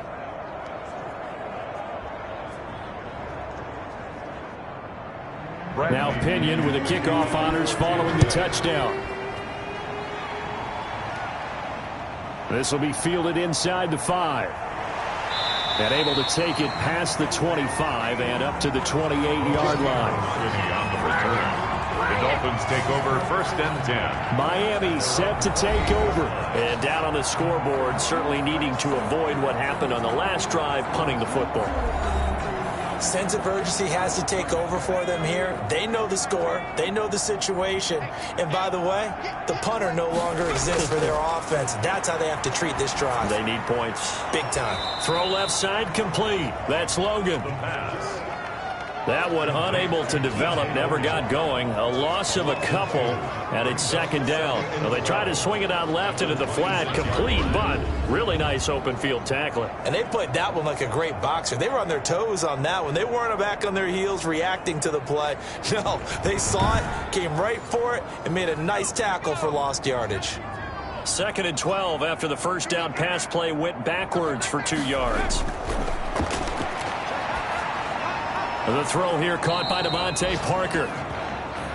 B: Now Pinion with the kickoff honors following the touchdown. This will be fielded inside the 5. And able to take it past the 25 and up to the 28-yard line.
A: The Dolphins take over 1st and 10.
B: Miami set to take over. And down on the scoreboard, certainly needing to avoid what happened on the last drive, punting the football.
C: Sense of urgency has to take over for them here. They know the score. They know the situation. And by the way, the punter no longer exists for their offense. That's how they have to treat this drive.
B: They need points.
C: Big time.
B: Throw left side complete. That's Logan.
A: The pass.
B: That one unable to develop, never got going. A loss of a couple, and it's 2nd down. Well, they tried to swing it out left into the flat, complete, but really nice open field tackling.
C: And they played that one like a great boxer. They were on their toes on that one. They weren't back on their heels reacting to the play. No, they saw it, came right for it, and made a nice tackle for lost yardage.
B: 2nd and 12 after the first down pass play went backwards for 2 yards. The throw here caught by Devontae Parker.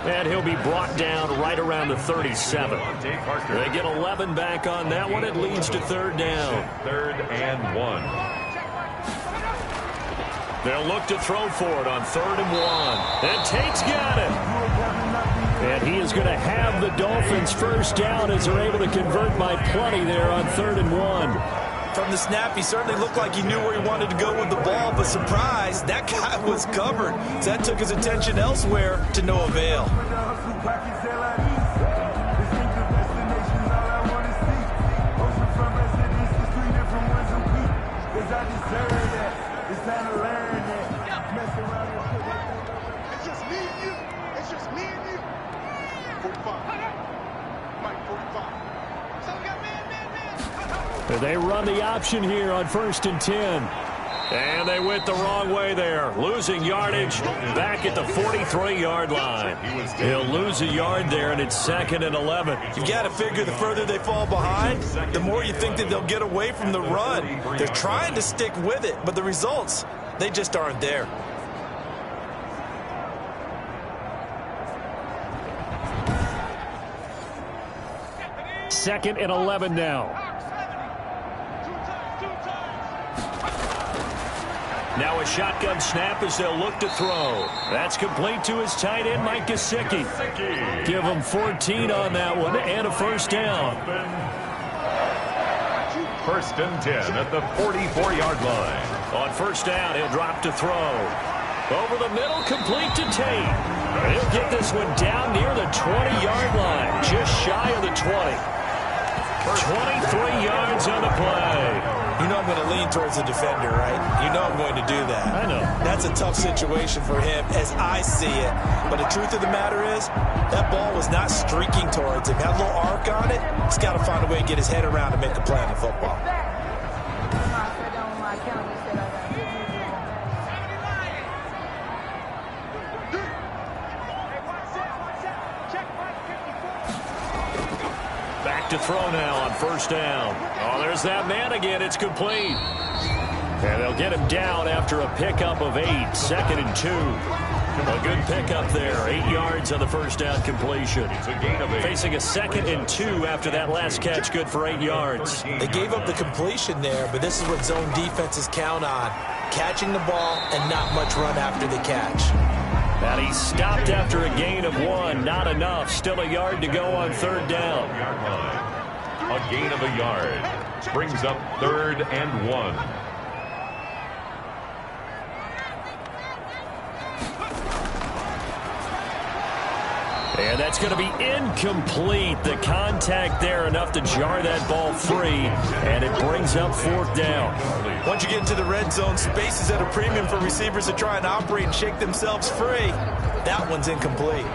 B: And he'll be brought down right around the 37. They get 11 back on that one. It leads to 3rd down.
A: 3rd and 1.
B: They'll look to throw for it on 3rd and 1. And Tate's got it. And he is going to have the Dolphins first down as they're able to convert by plenty there on 3rd and 1.
C: From the snap, he certainly looked like he knew where he wanted to go with the ball, but surprise, that guy was covered. So that took his attention elsewhere to no avail.
B: They run the option here on 1st and 10. And they went the wrong way there. Losing yardage back at the 43-yard line. He'll lose a yard there, and it's 2nd and 11.
C: You've got to figure the further they fall behind, the more you think that they'll get away from the run. They're trying to stick with it, but the results, they just aren't there.
B: Second and 11 now. Now a shotgun snap as they'll look to throw. That's complete to his tight end, Mike Gesicki. Give him 14 on that one and a first down.
A: 1st and 10 at the 44-yard line.
B: On first down, he'll drop to throw. Over the middle, complete to Tate. He'll get this one down near the 20-yard line, just shy of the 20. 23 yards on the play.
C: You know I'm going to lean towards the defender, right? You know I'm going to do that.
B: I know.
C: That's a tough situation for him as I see it. But the truth of the matter is, that ball was not streaking towards him. Had a little arc on it. He's got to find a way to get his head around to make a play in football.
B: To throw now on first down. Oh, there's that man again. It's complete. And they'll get him down after a pickup of 8. 2nd and 2. A good pickup there. 8 yards on the first down completion.
A: It's a gain of 8.
B: Facing a 2nd and 2 after that last catch. Good for 8 yards.
C: They gave up the completion there, but this is what zone defenses count on. Catching the ball and not much run after the catch.
B: And he stopped after a gain of 1. Not enough. Still a yard to go on 3rd down.
A: A gain of a yard. Brings up 3rd and 1.
B: And that's going to be incomplete. The contact there enough to jar that ball free. And it brings up 4th down.
C: Once you get into the red zone, space is at a premium for receivers to try and operate and shake themselves free. That one's incomplete.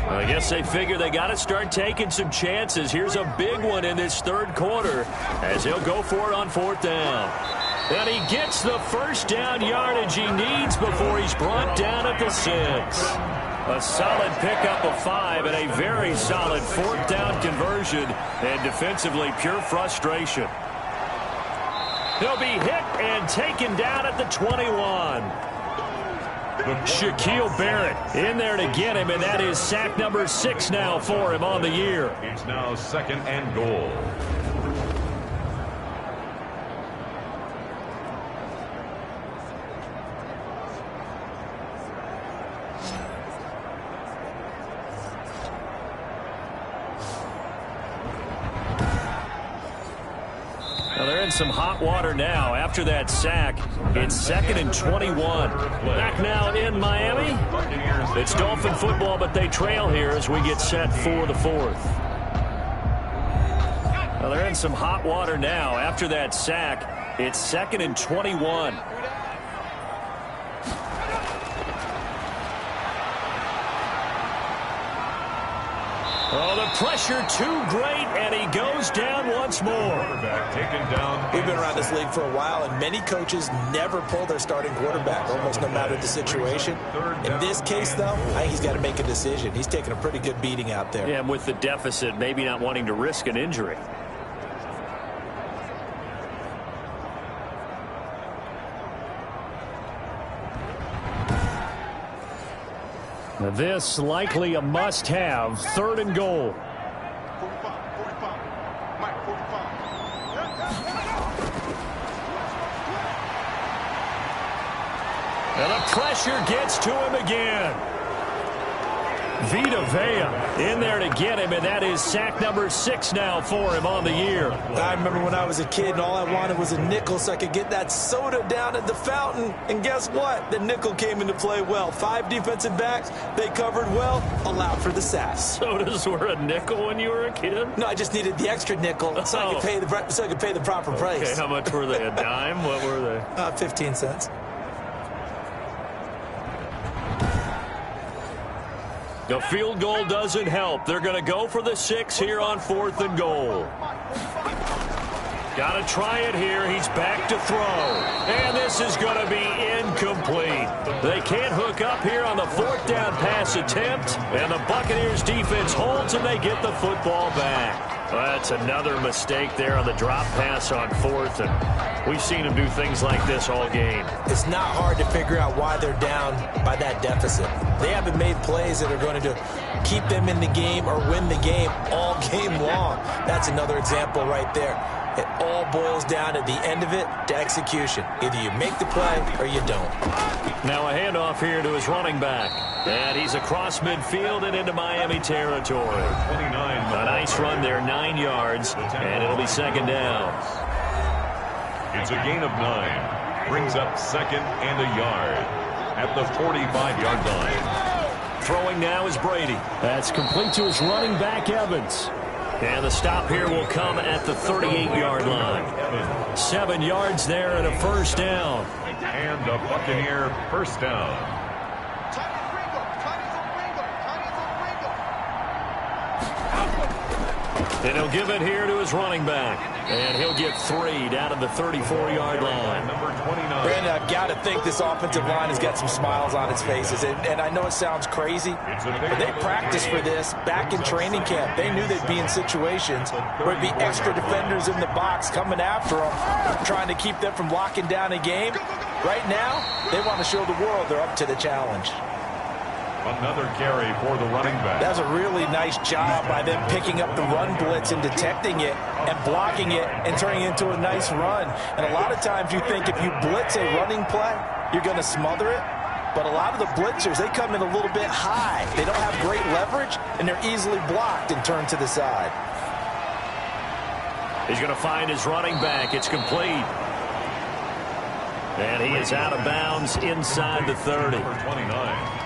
B: I guess they figure they got to start taking some chances. Here's a big one in this 3rd quarter as he'll go for it on 4th down. And he gets the first down yardage he needs before he's brought down at the 6. A solid pickup of 5 and a very solid 4th down conversion. And defensively, pure frustration. He'll be hit and taken down at the 21. Shaquille Barrett in there to get him, and that is sack number 6 now for him on the year.
A: It's now 2nd and goal.
B: some hot water now after that sack. It's 2nd and 21. Back now in Miami. It's Dolphin football, but they trail here as we get set for the 4th. Well, they're in some hot water now after that sack. It's 2nd and 21. Oh, the pressure too great, and he goes down once more.
A: Taken down.
C: We've been around this league for a while, and many coaches never pull their starting quarterback, almost no matter the situation. In this case, though, I think he's got to make a decision. He's taking a pretty good beating out there.
B: Yeah, and with the deficit, maybe not wanting to risk an injury. This likely a must-have, 3rd and goal. And the pressure gets to him again. Vita Vea in there to get him, and that is sack number 6 now for him on the year.
C: I remember when I was a kid and all I wanted was a nickel so I could get that soda down at the fountain. And guess what? The nickel came into play well. 5 defensive backs, they covered well, allowed for the sack.
B: Sodas were a nickel when you were a kid?
C: No, I just needed the extra nickel so I could pay the proper price.
B: Okay, how much were they? A dime? What were they?
C: 15 cents.
B: The field goal doesn't help. They're going to go for the 6 here on 4th and goal. Got to try it here. He's back to throw. And this is going to be incomplete. They can't hook up here on the 4th down pass attempt. And the Buccaneers defense holds and they get the football back. Well, that's another mistake there on the drop pass on 4th. And we've seen him do things like this all game.
C: It's not hard to figure out why they're down by that deficit. They haven't made plays that are going to keep them in the game or win the game all game long. That's another example right there. It all boils down at the end of it to execution. Either you make the play or you don't.
B: Now a handoff here to his running back. And he's across midfield and into Miami territory. A nice run there, 9 yards, and it'll be 2nd down.
A: It's a gain of 9. Brings up 2nd and a yard at the 45-yard line.
B: Throwing now is Brady. That's complete to his running back, Evans. And the stop here will come at the 38-yard line. 7 yards there and a 1st down.
A: And a Buccaneer 1st down.
B: And he'll give it here to his running back. And he'll get 3 down to the 34-yard line.
A: Number 29.
C: Brandon, I've got to think this offensive line has got some smiles on its faces. And I know it sounds crazy, but they practiced for this back in training camp. They knew they'd be in situations where it'd be extra defenders in the box coming after them, trying to keep them from locking down a game. Right now, they want to show the world they're up to the challenge.
A: Another carry for the running back.
C: That was a really nice job by them picking up the run blitz and detecting it and blocking it and turning it into a nice run. And a lot of times you think if you blitz a running play, you're going to smother it. But a lot of the blitzers, they come in a little bit high. They don't have great leverage, and they're easily blocked and turned to the side.
B: He's going to find his running back. It's complete. And he is out of bounds inside the 30.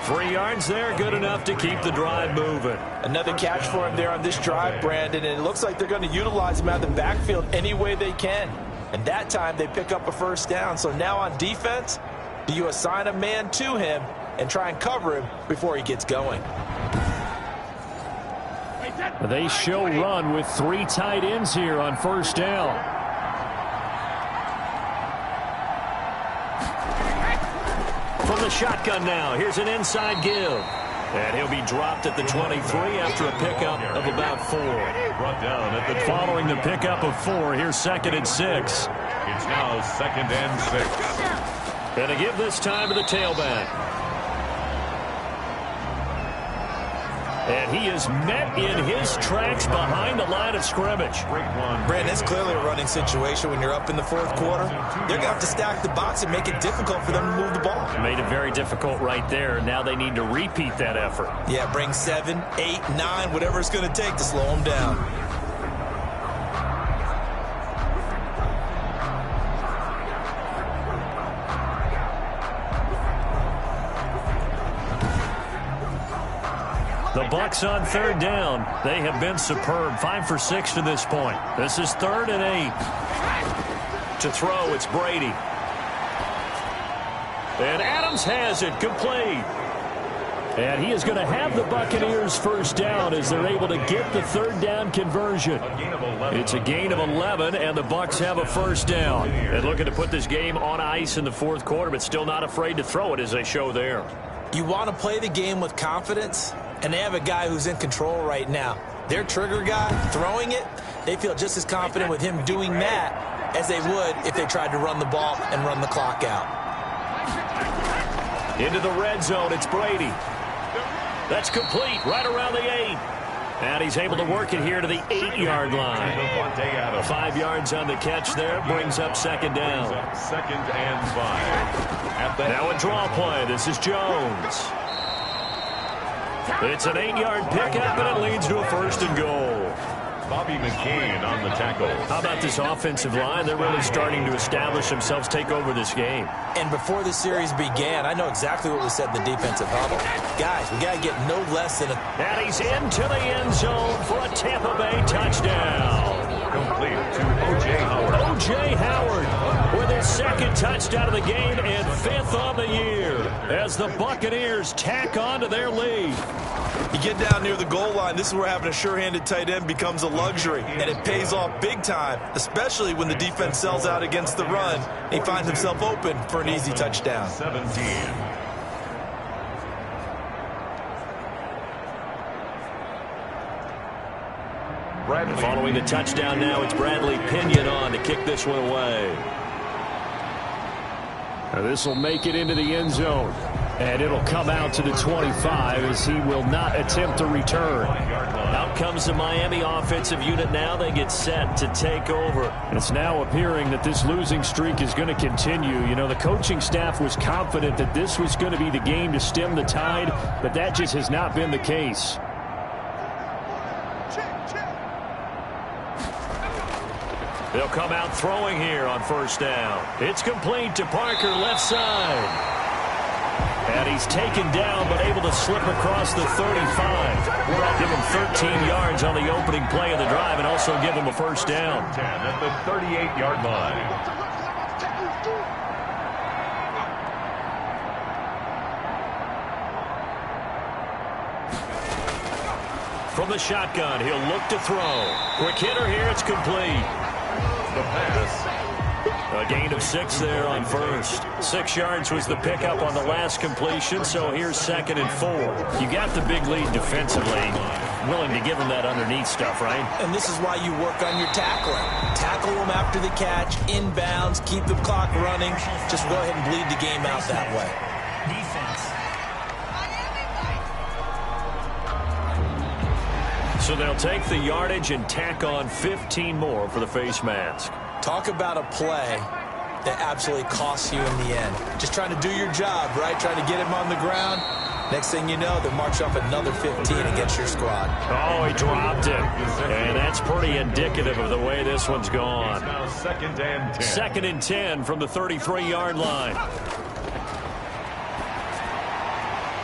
B: 3 yards there, good enough to keep the drive moving.
C: Another catch for him there on this drive, Brandon, and it looks like they're going to utilize him out of the backfield any way they can. And that time they pick up a 1st down. So now on defense, do you assign a man to him and try and cover him before he gets going?
B: They show run with 3 tight ends here on 1st down. From the shotgun now, here's an inside give. And he'll be dropped at the 23 after a pickup of about 4.
A: Brought down at the
B: Following the pickup of 4, here's 2nd and 6.
A: It's now 2nd and 6.
B: And to give this time to the tailback. And he is met in his tracks behind the line of scrimmage.
C: Brandon, it's clearly a running situation when you're up in the 4th quarter. They're going to have to stack the box and make it difficult for them to move the ball.
B: Made it very difficult right there. Now they need to repeat that effort.
C: Yeah, bring 7, 8, 9, whatever it's going to take to slow them down.
B: The Bucks on third down. They have been superb. 5 for 6 to this point. This is 3rd and 8. To throw, it's Brady. And Adams has it complete. And he is going to have the Buccaneers first down as they're able to get the third down conversion. It's a gain of 11, and the Bucks have a first down. And looking to put this game on ice in the fourth quarter, but still not afraid to throw it as they show there.
C: You want to play the game with confidence, and they have a guy who's in control right now. Their trigger guy, throwing it, they feel just as confident with him doing that as they would if they tried to run the ball and run the clock out.
B: Into the red zone, it's Brady. That's complete right around the 8. And he's able to work it here to the 8-yard line. 5 yards on the catch there, brings up second down.
A: Second and 5.
B: Now a draw play. This is Jones. It's an 8-yard pickup, and it leads to a first and goal.
A: Bobby McCain on the tackle.
B: How about this offensive line? They're really starting to establish themselves, take over this game.
C: And before the series began, I know exactly what was said in the defensive huddle. Guys, we got to get no less than a...
B: And he's into the end zone for a Tampa Bay touchdown.
A: Complete to O.J. Howard.
B: O.J. Howard with his second touchdown of the game and 5th on the year as the Buccaneers tack on to their lead.
E: You get down near the goal line, this is where having a sure-handed tight end becomes a luxury, and it pays off big time, especially when the defense sells out against the run. He finds himself open for an easy touchdown.
A: 17. Bradley.
B: Following the touchdown now, it's Bradley Pinion on to kick this one away. This will make it into the end zone. And it'll come out to the 25 as he will not attempt to return. Out comes the Miami offensive unit now. They get set to take over. And it's now appearing that this losing streak is going to continue. You know, the coaching staff was confident that this was going to be the game to stem the tide, but that just has not been the case. They'll come out throwing here on first down. It's complete to Parker, left side. And he's taken down, but able to slip across the 35. Give him 13 yards on the opening play of the drive and also give him a first down.
A: 10 at the 38-yard line.
B: From the shotgun, he'll look to throw. Quick hitter here, it's complete.
A: The pass.
B: A gain of 6 there on first. 6 yards was the pickup on the last completion, so here's 2nd and 4. You got the big lead defensively. Willing to give them that underneath stuff, right?
C: And this is why you work on your tackling. Tackle them after the catch, inbounds, keep the clock running. Just go ahead and bleed the game out that way.
F: Defense.
B: So they'll take the yardage and tack on 15 more for the face mask.
C: Talk about a play that absolutely costs you in the end. Just trying to do your job, right? Trying to get him on the ground. Next thing you know, they march up another 15 against your squad.
B: Oh, he dropped it. And that's pretty indicative of the way this one's gone.
A: Now 2nd and 10.
B: 2nd and 10 from the 33-yard line.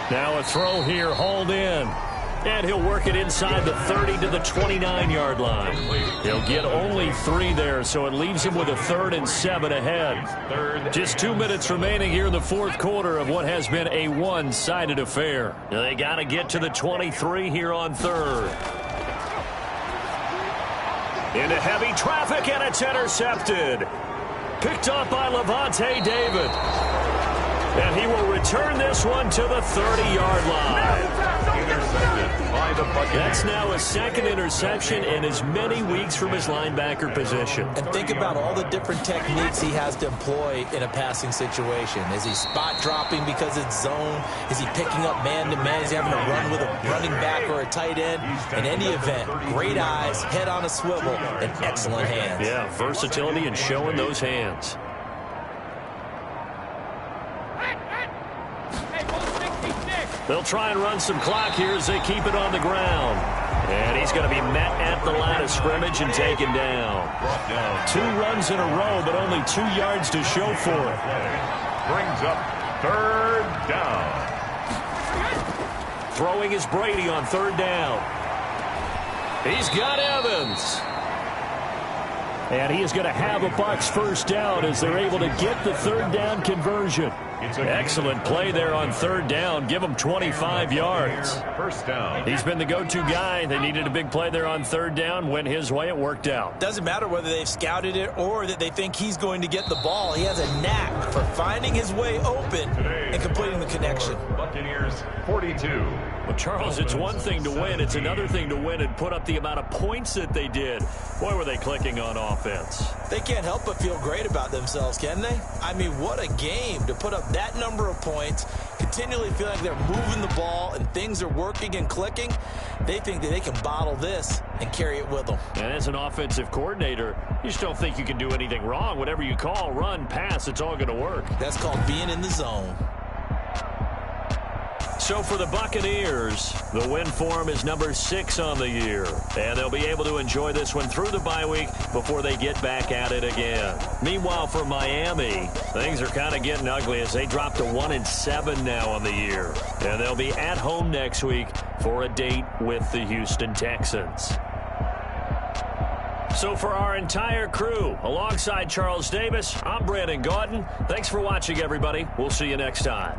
B: Now a throw here, hauled in. And he'll work it inside the 30 to the 29-yard line. He'll get only 3 there, so it leaves him with a 3rd and 7 ahead. Just 2 minutes remaining here in the fourth quarter of what has been a one-sided affair. They got to get to the 23 here on 3rd. Into heavy traffic, and it's intercepted. Picked up by Levante David. And he will return this one to the 30-yard line.
A: Intercepted by the Buccaneers.
B: That's now a 2nd interception in as many weeks from his linebacker position.
C: And think about all the different techniques he has to employ in a passing situation. Is he spot dropping because it's zone? Is he picking up man-to-man? Is he having to run with a running back or a tight end? In any event, great eyes, head on a swivel, and excellent hands.
B: Yeah, versatility and showing those hands. They'll try and run some clock here as they keep it on the ground. And he's going to be met at the line of scrimmage and taken down. 2 runs in a row, but only 2 yards to show for it.
A: Brings up 3rd down.
B: Throwing is Brady on third down. He's got Evans. And he is going to have a Bucs first down as they're able to get the third down conversion. Excellent play there on third down. Give him 25 yards.
A: First down.
B: He's been the go-to guy. They needed a big play there on third down. Went his way. It worked out.
E: Doesn't matter whether they've scouted it or that they think he's going to get the ball. He has a knack for finding his way open and completing the connection.
A: Buccaneers 42.
B: Well, Charles, it's one thing to win. It's another thing to win and put up the amount of points that they did. Boy, were they clicking on offense.
E: They can't help but feel great about themselves, can they? I mean, what a game to put up that number of points, continually feel like they're moving the ball and things are working and clicking. They think that they can bottle this and carry it with them.
B: And as an offensive coordinator, you just don't think you can do anything wrong. Whatever you call, run, pass, it's all going to work.
E: That's called being in the zone.
B: So for the Buccaneers, the win form is number 6 on the year. And they'll be able to enjoy this one through the bye week before they get back at it again. Meanwhile, for Miami, things are kind of getting ugly as they drop to 1-7 now on the year. And they'll be at home next week for a date with the Houston Texans. So for our entire crew, alongside Charles Davis, I'm Brandon Gaudin. Thanks for watching, everybody. We'll see you next time.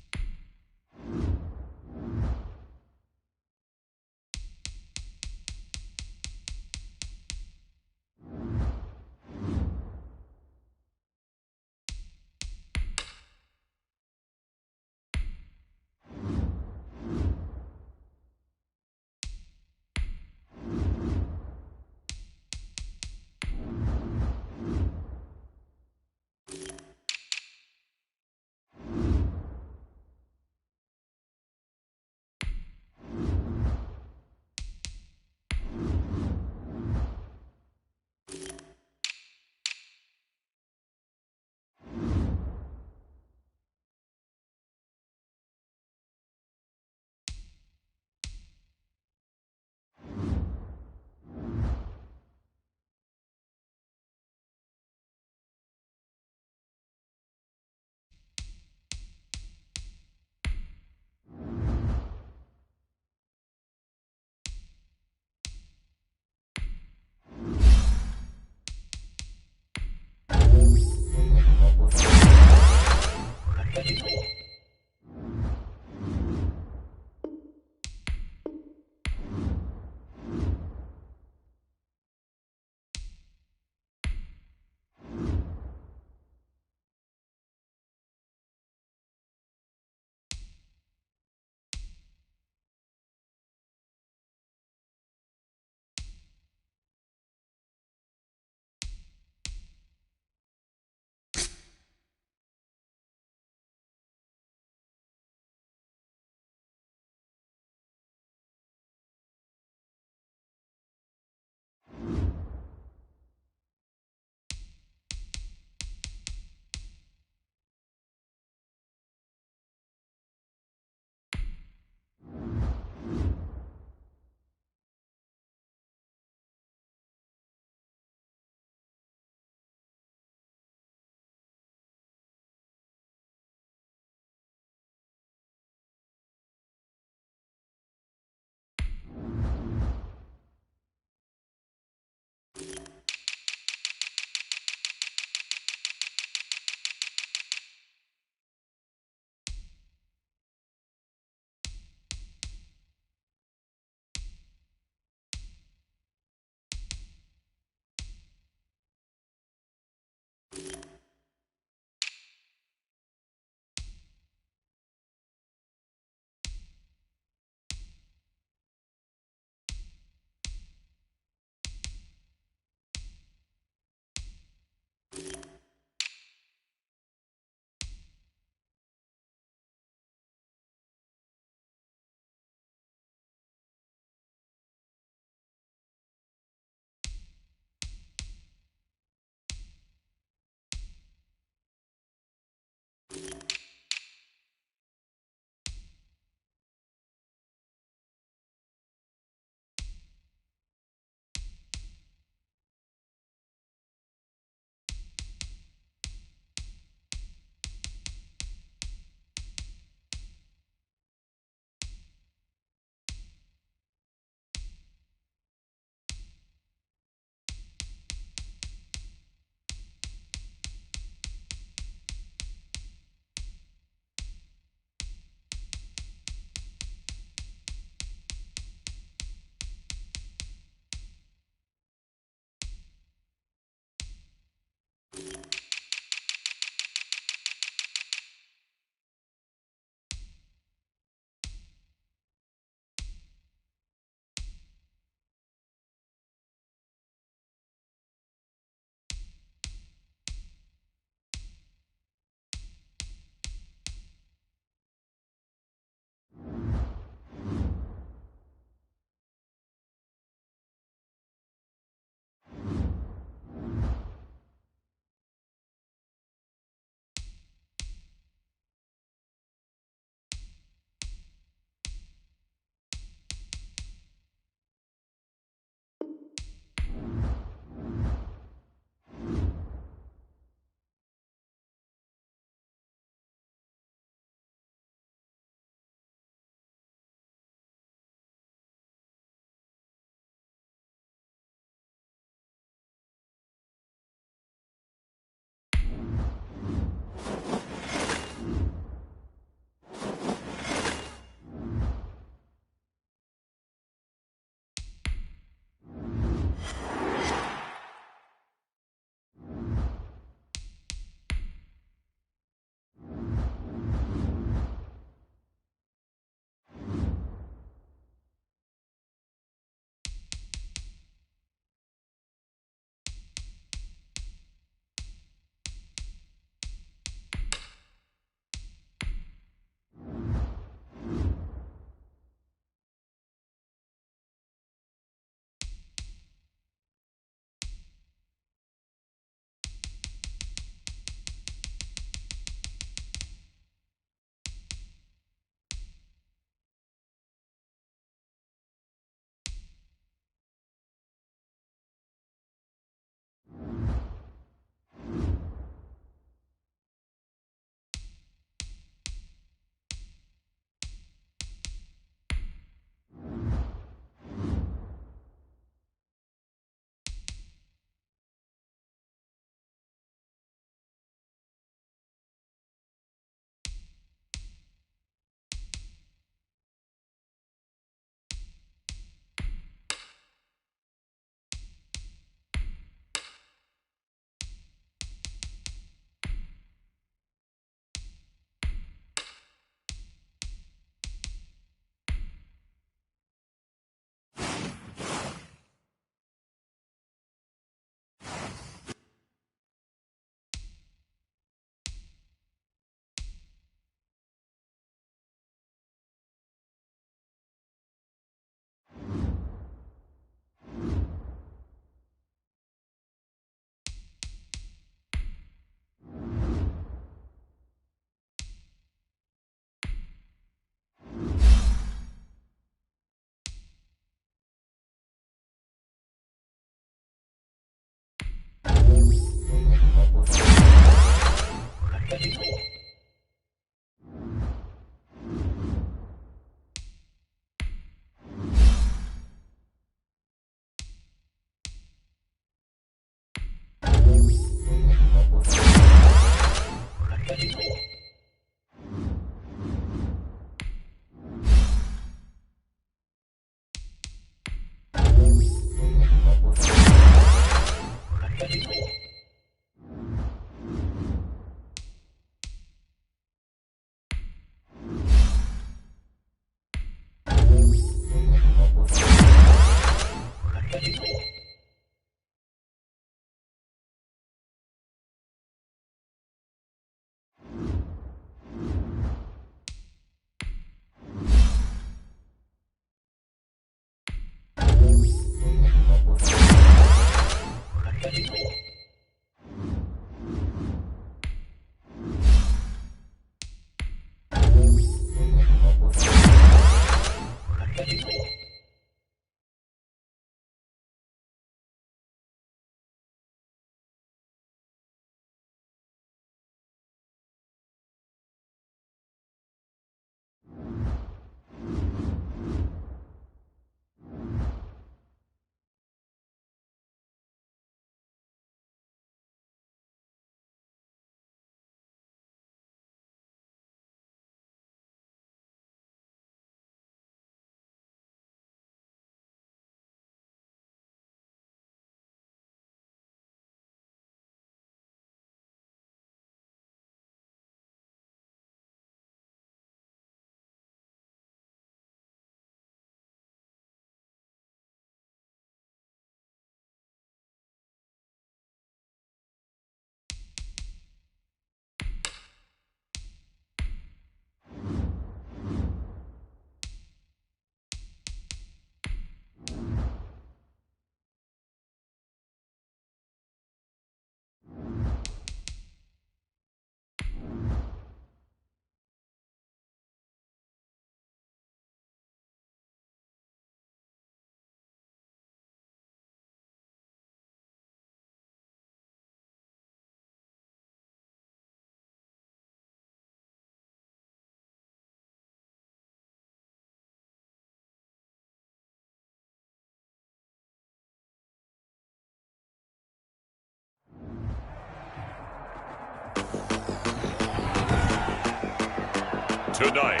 A: Tonight,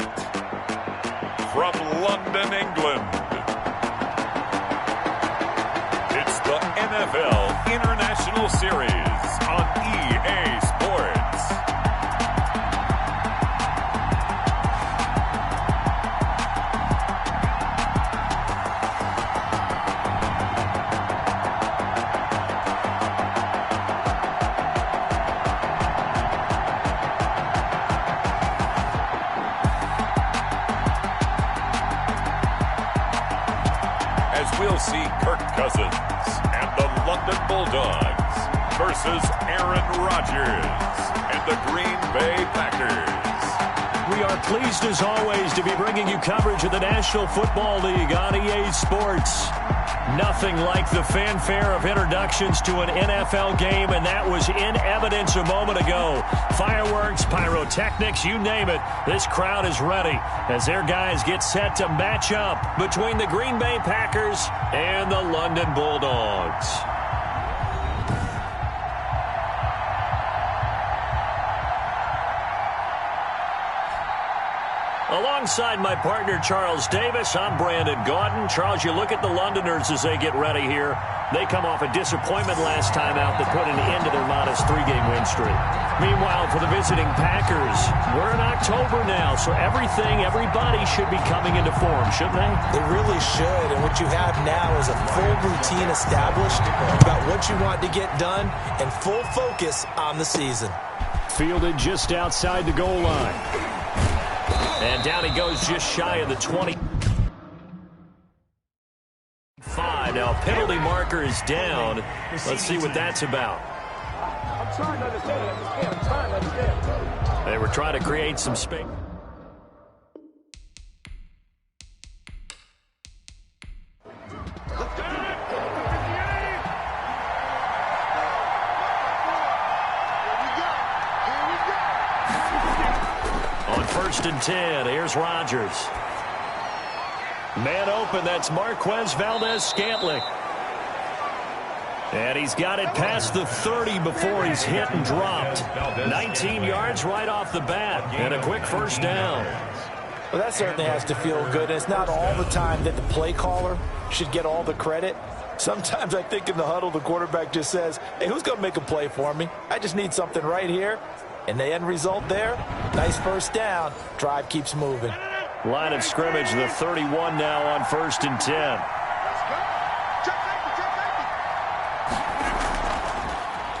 A: from London, England, it's the NFL International Series on EA Sports. We'll see Kirk Cousins and the London Bulldogs versus Aaron Rodgers and the Green Bay Packers.
B: We are pleased as always to be bringing you coverage of the National Football League on EA Sports. Nothing like the fanfare of introductions to an NFL game, and that was in evidence a moment ago. Fireworks, pyrotechnics, you name it. This crowd is ready as their guys get set to match up between the Green Bay Packers and the London Bulldogs. Alongside my partner, Charles Davis, I'm Brandon Gaudin. Charles, you look at the Londoners as they get ready here. They come off a disappointment last time out that put an end to their modest three-game win streak. Meanwhile, for the visiting Packers, we're in October now, so everybody should be coming into form, shouldn't they?
C: They really should, and what you have now is a full routine established about what you want to get done and full focus on the season.
B: Fielded just outside the goal line. And down he goes just shy of the 20. Now, penalty marker is down. Let's see what that's about.
G: I'm trying to understand. I'm trying to understand.
B: They were trying to create some space. first and 10. Here's Rodgers. Man open, that's Marquez Valdez-Scantling. And he's got it past the 30 before he's hit and dropped. 19 yards right off the bat, and a quick first down.
C: Well, that certainly has to feel good. It's not all the time that the play caller should get all the credit. Sometimes I think in the huddle, the quarterback just says, hey, who's going to make a play for me? I just need something right here. And the end result there, nice first down. Drive keeps moving.
B: Line of scrimmage, the 31 now on first and 10.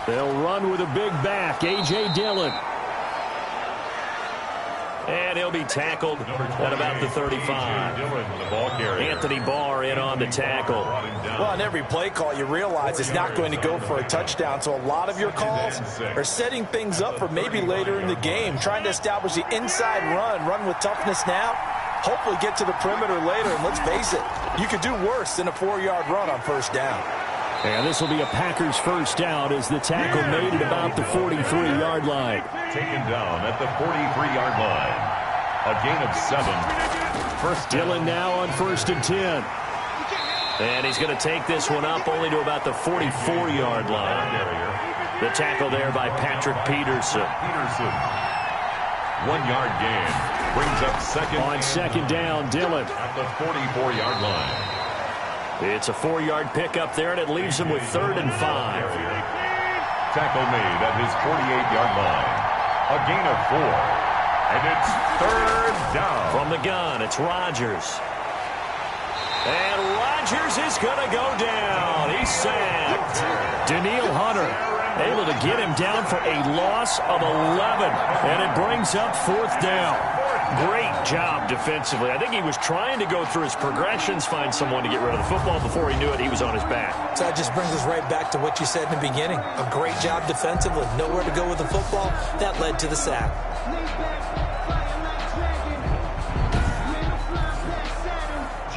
B: They'll run with a big back, A.J. Dillon. And he'll be tackled at about the 35. Anthony Barr in on the tackle.
C: Well, on every play call, you realize it's not going to go for a touchdown. So a lot of your calls are setting things up for maybe later in the game, trying to establish the inside run with toughness now, hopefully get to the perimeter later. And let's face it, you could do worse than a 4-yard run on first down.
B: And this will be a Packers first down as the tackle made at about the 43-yard line.
A: Taken down at the 43-yard line. A gain of 7.
B: First Dillon now on first and 10. And he's going to take this one up only to about the 44-yard line. The tackle there by Patrick Peterson.
A: 1-yard gain. Brings up second.
B: On second down, Dillon.
A: At the 44-yard line.
B: It's a 4-yard pickup there, and it leaves him with 3rd and 5.
A: Tackle made at his 48-yard line. A gain of 4. And it's 3rd down.
B: From the gun, it's Rodgers. And Rodgers is going to go down. He's sacked. Danielle Hunter able to get him down for a loss of 11. And it brings up 4th down. Great job defensively. I think he was trying to go through his progressions, find someone to get rid of the football. Before he knew it, he was on his back.
E: So that just brings us right back to what you said in the beginning. A great job defensively. Nowhere to go with the football. That led to the sack.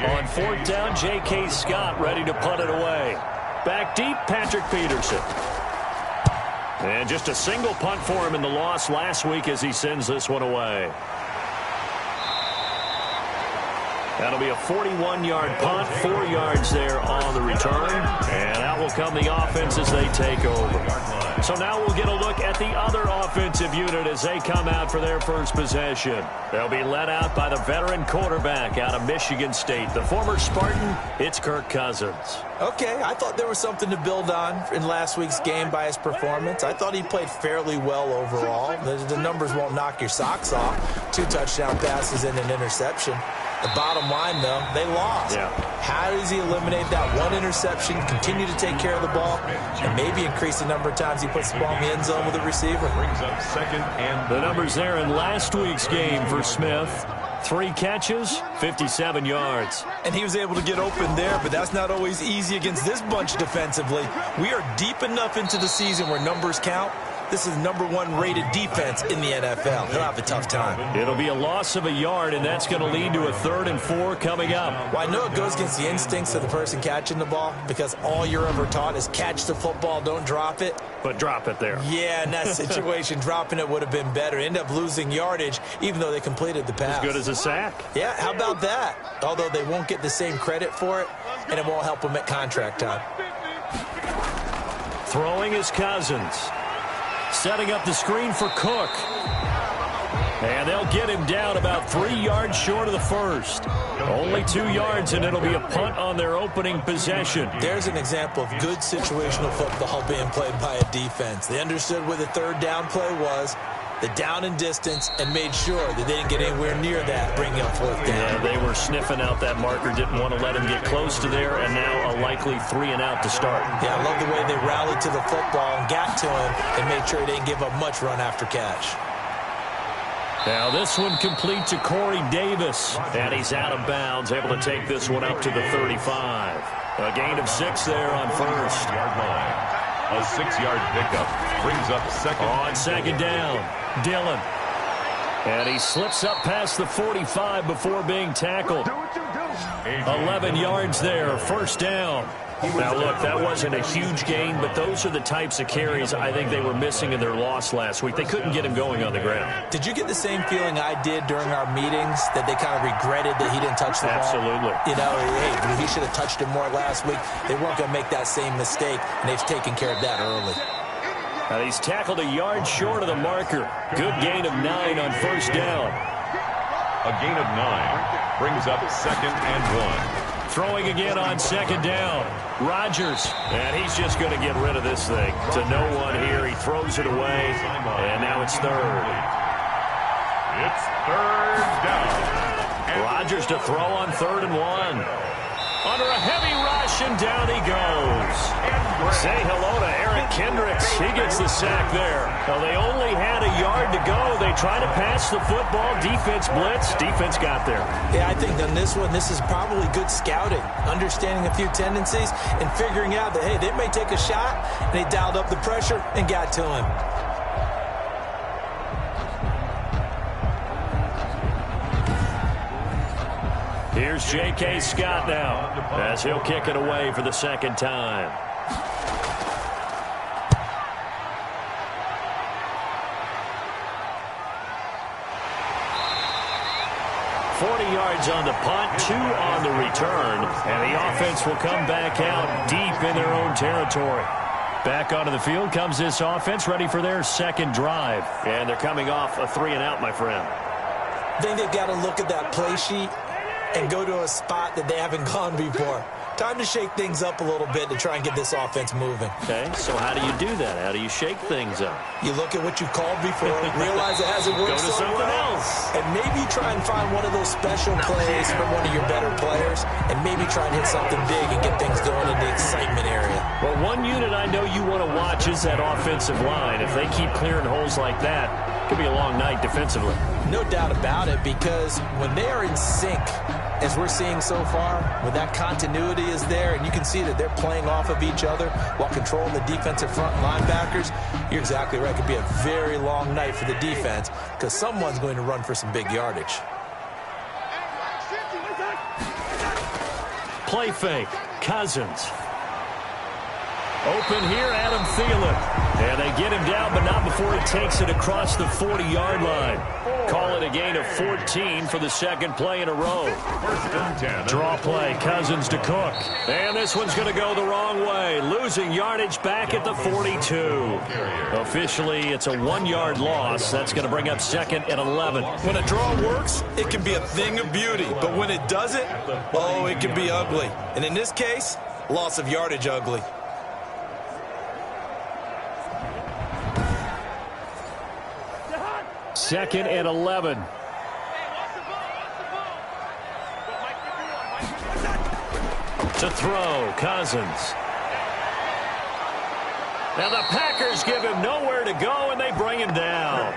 B: On 4th down, J.K. Scott ready to punt it away. Back deep, Patrick Peterson. And just a single punt for him in the loss last week as he sends this one away. That'll be a 41-yard punt, 4 yards there on the return. And out will come the offense as they take over. So now we'll get a look at the other offensive unit as they come out for their first possession. They'll be led out by the veteran quarterback out of Michigan State. The former Spartan, it's Kirk Cousins.
E: Okay, I thought there was something to build on in last week's game by his performance. I thought he played fairly well overall. The numbers won't knock your socks off. 2 touchdown passes and an interception. The bottom line, though, they lost.
B: Yeah.
E: How does he eliminate that one interception, continue to take care of the ball, and maybe increase the number of times he puts the ball in the end zone with a receiver?
A: Brings up second and
B: the numbers there in last week's game for Smith. 3 catches, 57 yards.
E: And he was able to get open there, but that's not always easy against this bunch defensively. We are deep enough into the season where numbers count. This is #1 rated defense in the NFL. He'll have a tough time.
B: It'll be a loss of a yard, and that's going to lead to a 3rd and 4 coming up.
E: Well, I know it goes against the instincts of the person catching the ball because all you're ever taught is catch the football, don't drop it.
B: But drop it there.
E: Yeah, in that situation, dropping it would have been better. End up losing yardage, even though they completed the pass.
B: As good as a sack.
E: Yeah, how about that? Although they won't get the same credit for it, and it won't help them at contract time.
B: Throwing is Cousins. Setting up the screen for Cook. And they'll get him down about 3 yards short of the first. Only 2 yards, and it'll be a punt on their opening possession.
E: There's an example of good situational football being played by a defense. They understood where the 3rd down play was, the down and distance, and made sure that they didn't get anywhere near that, bringing up 4th down.
B: Yeah, they were sniffing out that marker, didn't want to let him get close to there, and now a likely 3 and out to start.
E: Yeah, I love the way they rallied to the football and got to him and made sure he didn't give up much run after catch.
B: Now this one complete to Corey Davis, and he's out of bounds, able to take this one up to the 35. A gain of 6 there on first.
A: Yard line. A 6-yard pickup brings up second.
B: On second down, Dillon. And he slips up past the 45 before being tackled. 11 yards there, first down. Now, look, that wasn't a huge gain, but those are the types of carries I think they were missing in their loss last week. They couldn't get him going on the ground.
C: Did you get the same feeling I did during our meetings, that they kind of regretted that he didn't touch the ball?
B: Absolutely.
C: You know, hey, he should have touched it more last week. They weren't going to make that same mistake, and they've taken care of that early.
B: Now, he's tackled a yard short of the marker. Good gain of 9 on first down.
A: A gain of 9 brings up 2nd and 1.
B: Throwing again on 2nd down. Rodgers, and he's just going to get rid of this thing. To no one here, he throws it away, and now it's 3rd.
A: It's 3rd down.
B: Rodgers to throw on 3rd and 1. Under a heavy rush, and down he goes. Say hello to Eric Kendricks. He gets the sack there. Well, they only had a yard to go. They try to pass the football. Defense blitz. Defense got there.
C: Yeah, I think on this one, this is probably good scouting, understanding a few tendencies, and figuring out that, hey, they may take a shot, and they dialed up the pressure and got to him.
B: Here's J.K. Scott now, as he'll kick it away for the 2nd time. Yards on the punt, 2 on the return, and the offense will come back out deep in their own territory. Back onto the field comes this offense, ready for their 2nd drive. And they're coming off a 3-and-out, my friend.
C: I think they've got to look at that play sheet and go to a spot that they haven't gone before. Time to shake things up a little bit to try and get this offense moving.
B: Okay, so how do you do that? How do you shake things up?
C: You look at what you called before, realize it hasn't worked
B: so
C: something
B: well,
C: else, and maybe try and find one of those special plays from one of your better players, and maybe try and hit something big and get things going in the excitement area.
B: Well, one unit I know you want to watch is that offensive line. If they keep clearing holes like that, it could be a long night defensively.
C: No doubt about it, because when they are in sync, as we're seeing so far, when that continuity is there and you can see that they're playing off of each other while controlling the defensive front linebackers, you're exactly right. It could be a very long night for the defense because someone's going to run for some big yardage.
B: Play fake. Cousins. Open here, Adam Thielen. And they get him down, but not before he takes it across the 40-yard line. Call it a gain of 14 for the 2nd play in a row. Draw play, Cousins to Cook. And this one's going to go the wrong way. Losing yardage back at the 42. Officially, it's a 1-yard loss. That's going to bring up 2nd and 11.
E: When a draw works, it can be a thing of beauty. But when it doesn't, oh, it can be ugly. And in this case, loss of yardage ugly.
B: Second and 11. To throw, Cousins. Now the Packers give him nowhere to go, and they bring him down.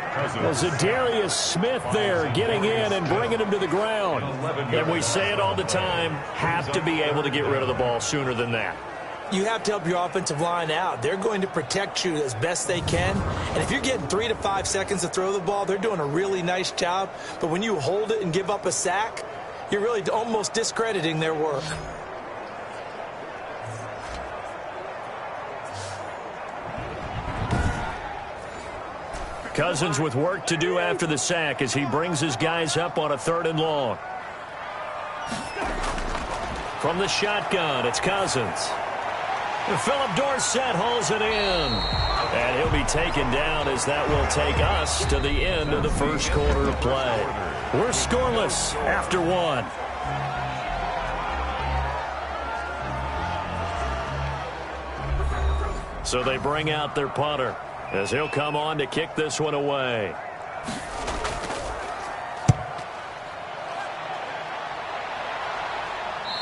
B: Zadarius Smith there getting in and bringing him to the ground. And we say it all the time, have to be able to get rid of the ball sooner than that.
C: You have to help your offensive line out. They're going to protect you as best they can. And if you're getting 3 to 5 seconds to throw the ball, they're doing a really nice job. But when you hold it and give up a sack, you're really almost discrediting their work.
B: Cousins with work to do after the sack as he brings his guys up on a 3rd and long. From the shotgun, it's Cousins. Philip Dorsett hauls it in. And he'll be taken down as that will take us to the end of the 1st quarter of play. We're scoreless after 1. So they bring out their punter as he'll come on to kick this one away.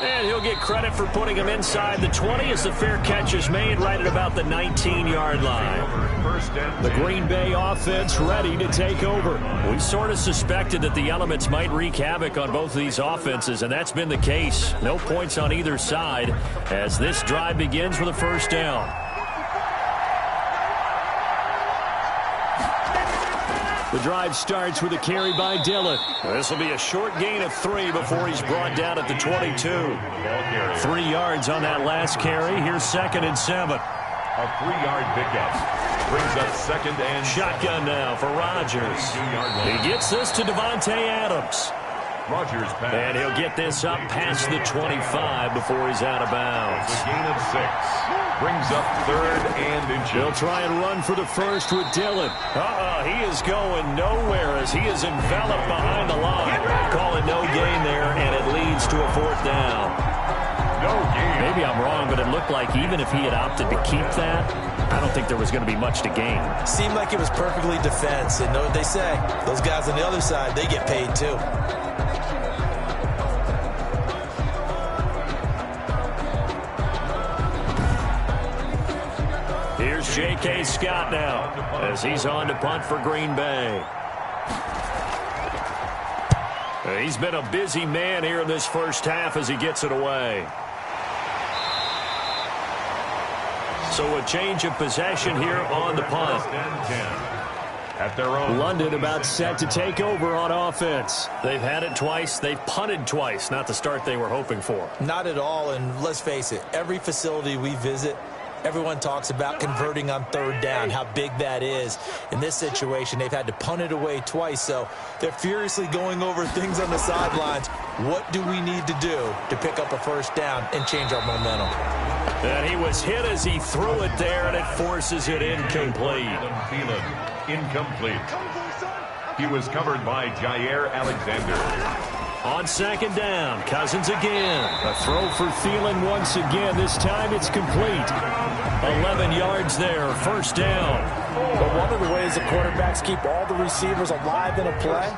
B: And he'll get credit for putting him inside the 20 as the fair catch is made right at about the 19-yard line. The Green Bay offense ready to take over. We sort of suspected that the elements might wreak havoc on both of these offenses, and that's been the case. No points on either side as this drive begins with a 1st down. The drive starts with a carry by Dillon. This will be a short gain of 3 before he's brought down at the 22. 3 yards on that last carry. Here's 2nd and 7.
A: A 3-yard pickup brings up 2nd and
B: shotgun now for Rodgers. He gets this to Devontae Adams.
A: Rodgers pass.
B: And he'll get this up past the 25 before he's out of bounds.
A: A gain of 6. Brings up 3rd and inches.
B: He'll try and run for the first with Dillon. He is going nowhere as he is enveloped behind the line. Call it no gain there, and it leads to a 4th down.
A: No gain.
B: Maybe I'm wrong, but it looked like even if he had opted to keep that, I don't think there was going to be much to gain.
E: Seemed like it was perfectly defense. And know what they say? Those guys on the other side, they get paid too.
B: Here's J.K. Scott now as he's on to punt for Green Bay. He's been a busy man here in this first half as he gets it away. So a change of possession here on the punt.
A: At their own.
B: London about set to take over on offense. They've had it twice. They've punted twice. Not the start they were hoping for.
E: Not at all, and let's face it, every facility we visit, everyone talks about converting on 3rd down, how big that is. In this situation, they've had to punt it away twice, so they're furiously going over things on the sidelines. What do we need to do to pick up a 1st down and change our momentum?
B: And he was hit as he threw it there, and it forces it incomplete.
A: Incomplete. He was covered by Jair Alexander.
B: On 2nd down, Cousins again. A throw for Thielen once again. This time it's complete. 11 yards there, 1st down.
C: But one of the ways the quarterbacks keep all the receivers alive in a play,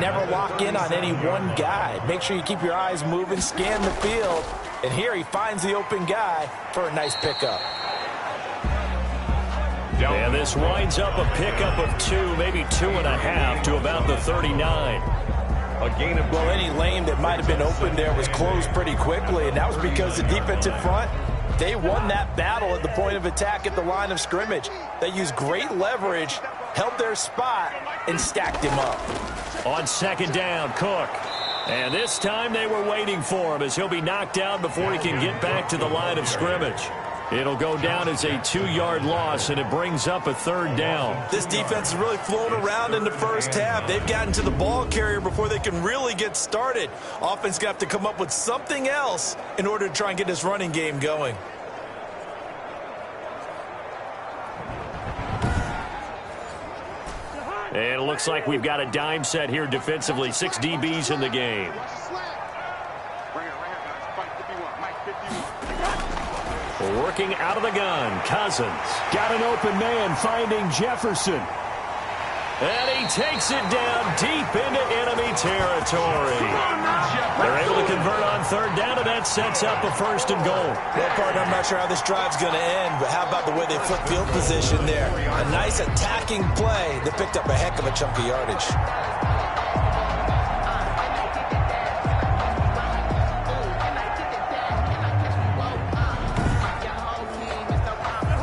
C: never lock in on any one guy. Make sure you keep your eyes moving, scan the field. And here he finds the open guy for a nice pickup.
B: And this winds up a pickup of 2, maybe 2.5 to about the 39.
A: A gain of
C: well, any lane that might have been open there was closed pretty quickly, and that was because the defensive front, they won that battle at the point of attack at the line of scrimmage. They used great leverage, held their spot, and stacked him up.
B: On 2nd down, Cook. And this time they were waiting for him as he'll be knocked down before he can get back to the line of scrimmage. It'll go down as a 2-yard loss, and it brings up a 3rd down.
E: This defense has really flown around in the first half. They've gotten to the ball carrier before they can really get started. Offense got to come up with something else in order to try and get this running game going.
B: And it looks like we've got a dime set here defensively. 6 DBs in the game. Working out of the gun, Cousins. Got an open man finding Jefferson. And he takes it down deep into enemy territory. They're able to convert on 3rd down, and that sets up a 1st and goal.
E: Well, partner, I'm not sure how this drive's going to end, but how about the way they flip field position there? A nice attacking play that picked up a heck of a chunk of yardage.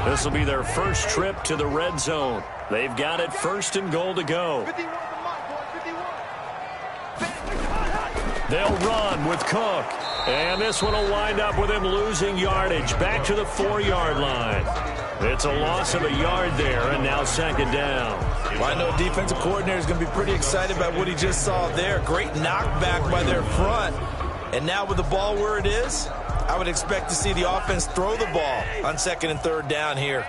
B: This will be their first trip to the red zone. They've got it 1st and goal to go. They'll run with Cook. And this one will wind up with him losing yardage back to the 4-yard line. It's a loss of a yard there, and now 2nd down.
E: Well, I know defensive coordinator is going to be pretty excited about what he just saw there. Great knockback by their front. And now with the ball where it is, I would expect to see the offense throw the ball on 2nd and 3rd down here.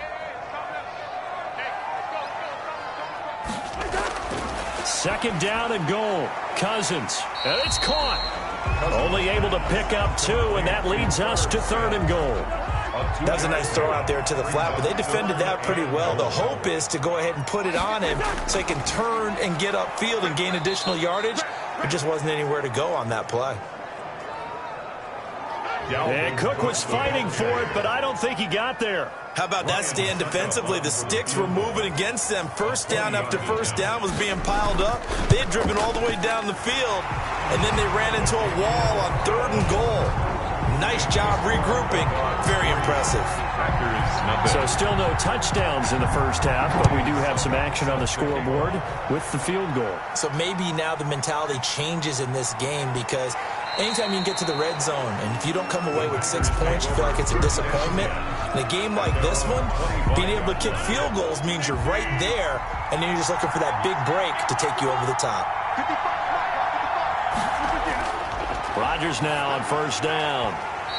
B: 2nd down and goal. Cousins. And it's caught. Only able to pick up 2, and that leads us to 3rd and goal.
E: That was a nice throw out there to the flat, but they defended that pretty well. The hope is to go ahead and put it on him so he can turn and get upfield and gain additional yardage. There just wasn't anywhere to go on that play.
B: And Cook was fighting for it, but I don't think he got there.
E: How about that stand defensively? The sticks were moving against them. 1st down after 1st down was being piled up. They had driven all the way down the field, and then they ran into a wall on 3rd and goal. Nice job regrouping. Very impressive.
B: So still no touchdowns in the first half, but we do have some action on the scoreboard with the field goal. So
C: maybe now the mentality changes in this game, because anytime you can get to the red zone, and if you don't come away with 6 points, you feel like it's a disappointment. In a game like this one, being able to kick field goals means you're right there, and then you're just looking for that big break to take you over the top.
B: Rodgers now on first down.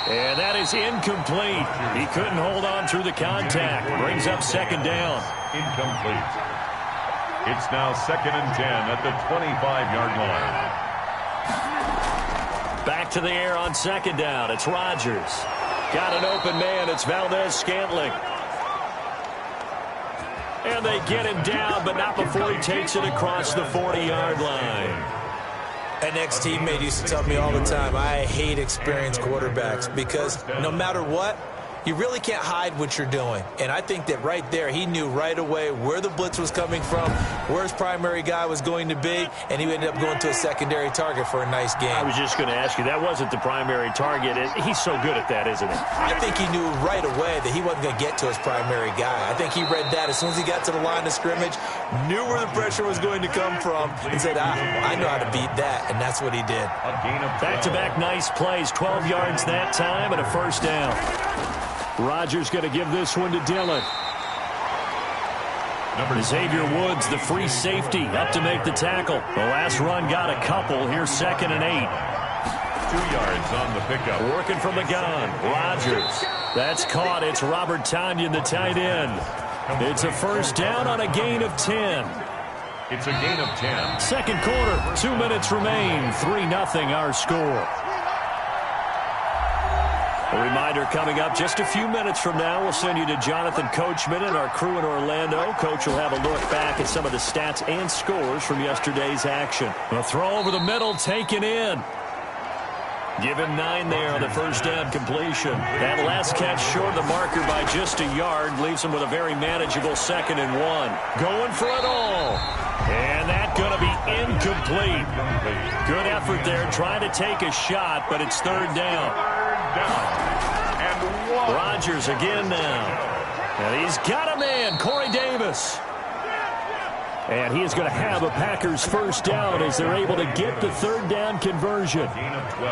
B: And that is incomplete. He couldn't hold on through the contact. Brings up second down.
A: Incomplete. It's now 2nd and 10 at the 25-yard line.
B: Back to the air on second down. It's Rodgers. Got an open man. It's Valdez-Scantling. And they get him down, but not before he takes it across the 40-yard line.
C: An ex-teammate used to tell me all the time, I hate experienced quarterbacks, because no matter what, you really can't hide what you're doing. And I think that right there, he knew right away where the blitz was coming from, where his primary guy was going to be, and he ended up going to a secondary target for a nice game.
B: I was just going to ask you, that wasn't the primary target. He's so good at that, isn't he?
C: I think he knew right away that he wasn't going to get to his primary guy. I think he read that as soon as he got to the line of scrimmage, knew where the pressure was going to come from, and said, I know how to beat that, and that's what he did.
B: Back-to-back nice plays, 12 yards that time, and a first down. Rodgers going to give this one to Dillon. Xavier Woods, the free safety, up to make the tackle. The last run got a couple. Here's 2nd and 8.
A: 2 yards on the pickup.
B: Working from the gun. Rodgers. That's caught. It's Robert Tonyan, the tight end. It's a first down on a gain of 10.
A: It's a gain of 10.
B: Second quarter. 2 minutes remain. 3-0 our score. A reminder coming up just a few minutes from now. We'll send you to Jonathan Coachman and our crew in Orlando. Coach will have a look back at some of the stats and scores from yesterday's action. A throw over the middle, taken in. Give him 9 there on the first down completion. That last catch short of the marker by just a yard leaves him with a very manageable 2nd and 1. Going for it all. And that's going to be incomplete. Good effort there, trying to take a shot, but it's 3rd down.
A: And 1.
B: Rodgers again now. And he's got a man, Corey Davis. And he is going to have a Packers first down as they're able to get the 3rd down conversion.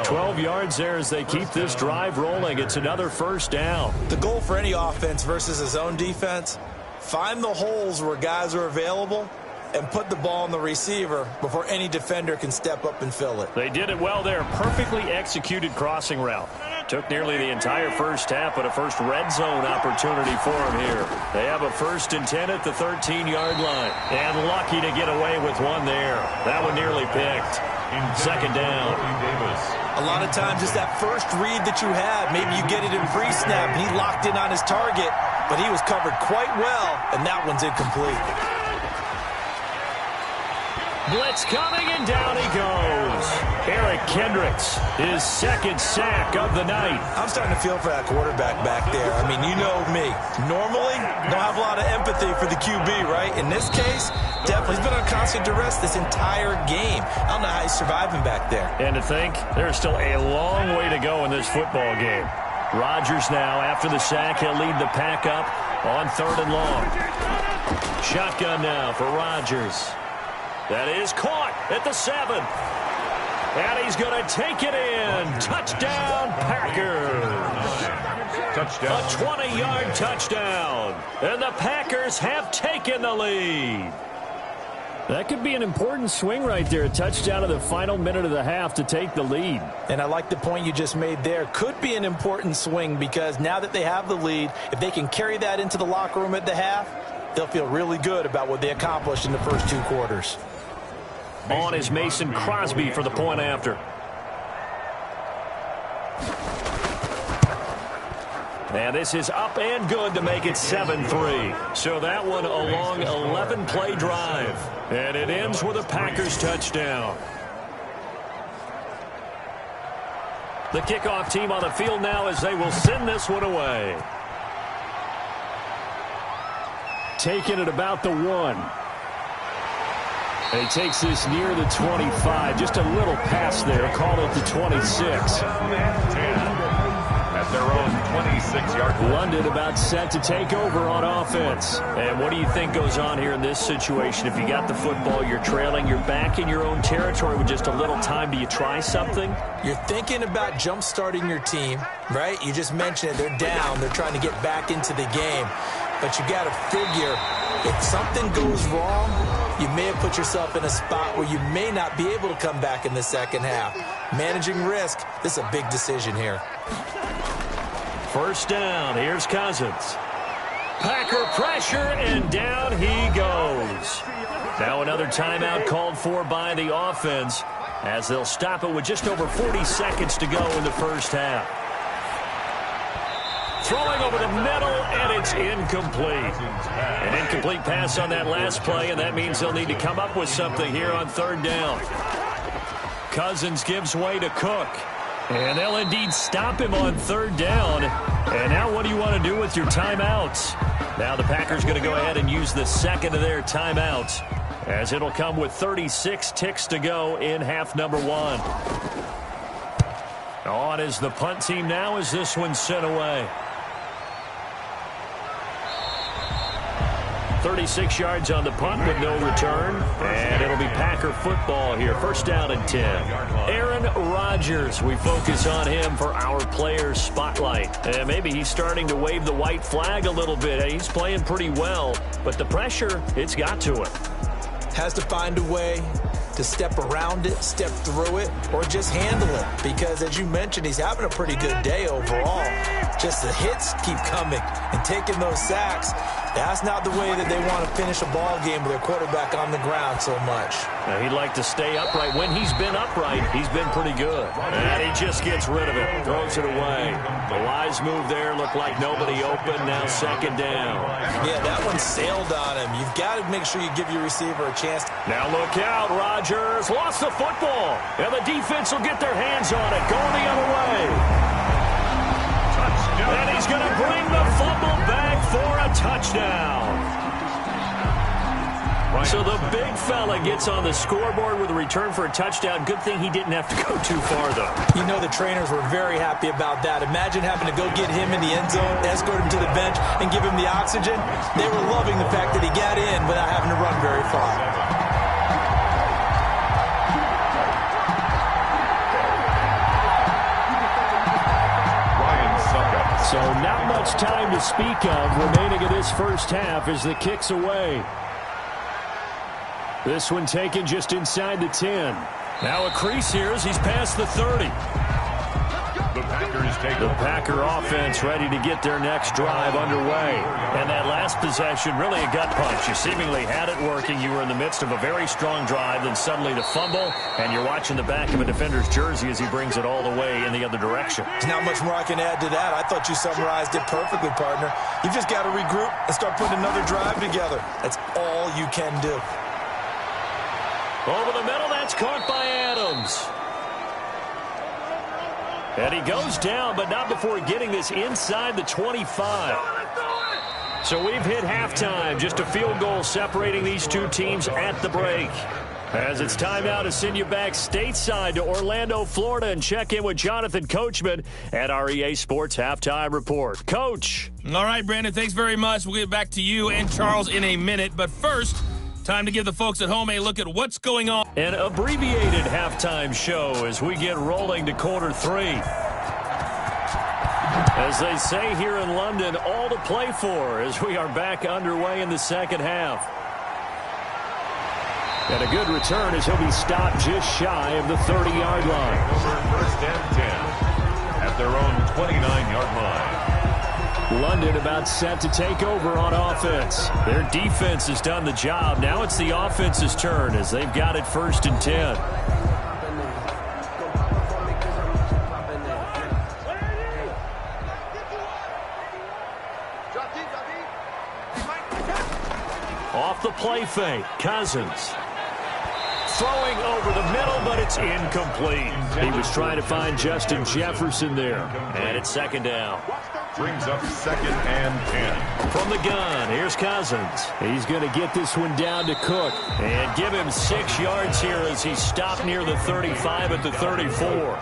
B: 12 yards there as they keep this drive rolling. It's another first down.
C: The goal for any offense versus his own defense, find the holes where guys are available and put the ball on the receiver before any defender can step up and fill it.
B: They did it well there. Perfectly executed crossing route. Took nearly the entire first half, but a first red zone opportunity for him here. They have a 1st and 10 at the 13-yard line. And lucky to get away with one there. That one nearly picked. 2nd down.
C: A lot of times it's that first read that you have. Maybe you get it in pre-snap, and he locked in on his target, but he was covered quite well, and that one's incomplete.
B: Blitz coming, and down he goes. Eric Kendricks, his 2nd sack of the night.
C: I'm starting to feel for that quarterback back there. I mean, you know me. Normally, don't have a lot of empathy for the QB, right? In this case, definitely. He's been on constant duress this entire game. I don't know how he's surviving back there.
B: And to think, there's still a long way to go in this football game. Rodgers now, after the sack, he'll lead the pack up on 3rd and long. Shotgun now for Rodgers. That is caught at the 7. And he's going to take it in. Touchdown, Packers.
A: Touchdown.
B: A 20-yard touchdown. And the Packers have taken the lead. That could be an important swing right there. A touchdown in the final minute of the half to take the lead.
C: And I like the point you just made there. Could be an important swing because now that they have the lead, if they can carry that into the locker room at the half, they'll feel really good about what they accomplished in the first 2 quarters.
B: On is Mason Crosby for the point after. And this is up and good to make it 7-3. So that one a long 11-play drive. And it ends with a Packers touchdown. The kickoff team on the field now as they will send this one away. Taking it about the 1. And he takes this near the 25. Just a little pass there. Call it the 26.
A: at their own 26-yard line.
B: London about set to take over on offense. And what do you think goes on here in this situation? If you got the football, you're trailing, you're back in your own territory with just a little time. Do you try something?
C: You're thinking about jump-starting your team, right? You just mentioned it. They're down. They're trying to get back into the game. But you got to figure, if something goes wrong, you may have put yourself in a spot where you may not be able to come back in the second half. Managing risk, this is a big decision here.
B: First down, here's Cousins. Packer pressure, and down he goes. Now another timeout called for by the offense as they'll stop it with just over 40 seconds to go in the first half. Throwing over the middle, and it's incomplete. An incomplete pass on that last play, and that means they'll need to come up with something here on third down. Cousins gives way to Cook. And they'll indeed stop him on third down. And now what do you want to do with your timeouts? Now the Packers going to go ahead and use the second of their timeouts, as it'll come with 36 ticks to go in half number one. On is the punt team now as this one's sent away. 36 yards on the punt with no return. And it'll be Packer football here. First down and 10. Aaron Rodgers, we focus on him for our players spotlight. And maybe he's starting to wave the white flag a little bit. He's playing pretty well, but the pressure, it's got to him.
C: Has to find a way to step around it, step through it, or just handle it. Because as you mentioned, he's having a pretty good day overall. Just the hits keep coming and taking those sacks. That's not the way that they want to finish a ball game with their quarterback on the ground so much.
B: Now, he'd like to stay upright. When he's been upright, he's been pretty good. And he just gets rid of it, throws it away. The wise move there, looked like nobody open. Now second down.
C: Yeah, that one sailed on him. You've got to make sure you give your receiver a chance.
B: Now look out, Rodgers lost the football. And the defense will get their hands on it, going the other way. And he's going to bring the fumble back for a touchdown. So the big fella gets on the scoreboard with a return for a touchdown. Good thing he didn't have to go too far, though.
C: You know the trainers were very happy about that. Imagine having to go get him in the end zone, escort him to the bench, and give him the oxygen. They were loving the fact that he got in without having to run very far.
B: So not much time to speak of remaining in this first half as the kick's away. This one taken just inside the 10. Now a crease here as he's past the 30. The Packer offense ready to get their next drive underway. And that last possession, really a gut punch. You seemingly had it working. You were in the midst of a very strong drive, then suddenly the fumble, and you're watching the back of a defender's jersey as he brings it all the way in the other direction.
C: There's not much more I can add to that. I thought you summarized it perfectly, partner. You've just got to regroup and start putting another drive together. That's all you can do.
B: Over the middle, that's caught by Adams. And he goes down, but not before getting this inside the 25. So we've hit halftime. Just a field goal separating these two teams at the break. As it's time now to send you back stateside to Orlando, Florida, and check in with Jonathan Coachman at our EA Sports Halftime Report. Coach.
F: All right, Brandon, thanks very much. We'll get back to you and Charles in a minute. But first, time to give the folks at home a look at what's going on.
B: An abbreviated halftime show as we get rolling to quarter three. As they say here in London, all to play for as we are back underway in the second half. And a good return as he'll be stopped just shy of the 30-yard line.
A: First and 10 at their own 29-yard line.
B: London about set to take over on offense. Their defense has done the job. Now it's the offense's turn as they've got it first and 10. Off the play fake, Cousins. Throwing over the middle, but it's incomplete. He was trying to find Justin Jefferson there. And it's second down.
A: Brings up second and 10.
B: From the gun, here's Cousins. He's going to get this one down to Cook. And give him 6 yards here as he's stopped near the 35 at the 34.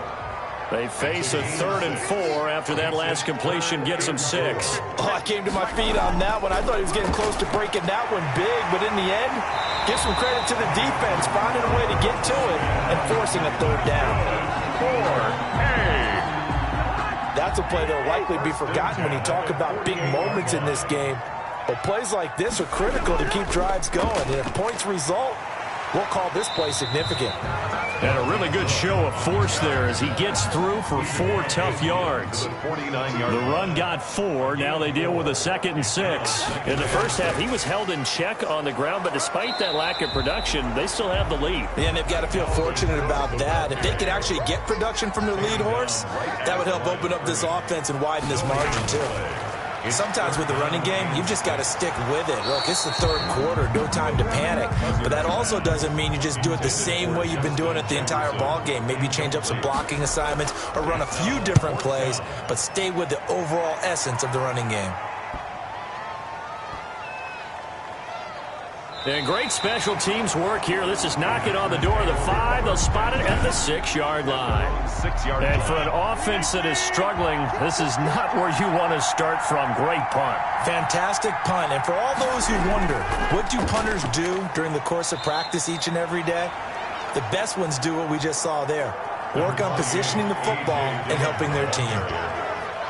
B: They face a 3rd and 4 after that last completion gets them 6.
C: Oh, I came to my feet on that one. I thought he was getting close to breaking that one big, but in the end, give some credit to the defense, finding a way to get to it and forcing a 3rd down.
A: 4A.
C: That's a play that'll likely be forgotten when you talk about big moments in this game. But plays like this are critical to keep drives going. And if points result, we'll call this play significant.
B: And a really good show of force there as he gets through for 4 tough yards. The run got 4. Now they deal with a 2nd and 6. In the first half, he was held in check on the ground, but despite that lack of production, they still have the lead.
E: Yeah, and they've got to feel fortunate about that. If they could actually get production from their lead horse, that would help open up this offense and widen this margin too. Sometimes with the running game, you've just got to stick with it. Look, it's the 3rd quarter, no time to panic. But that also doesn't mean you just do it the same way you've been doing it the entire ball game. Maybe change up some blocking assignments or run a few different plays, but stay with the overall essence of the running game.
B: And great special teams work here. This is knocking on the door of the 5. They'll spot it at the 6-yard line. And for an offense that is struggling, this is not where you want to start from. Great punt.
E: Fantastic punt. And for all those who wonder, what do punters do during the course of practice each and every day? The best ones do what we just saw there. Work on positioning the football and helping their team.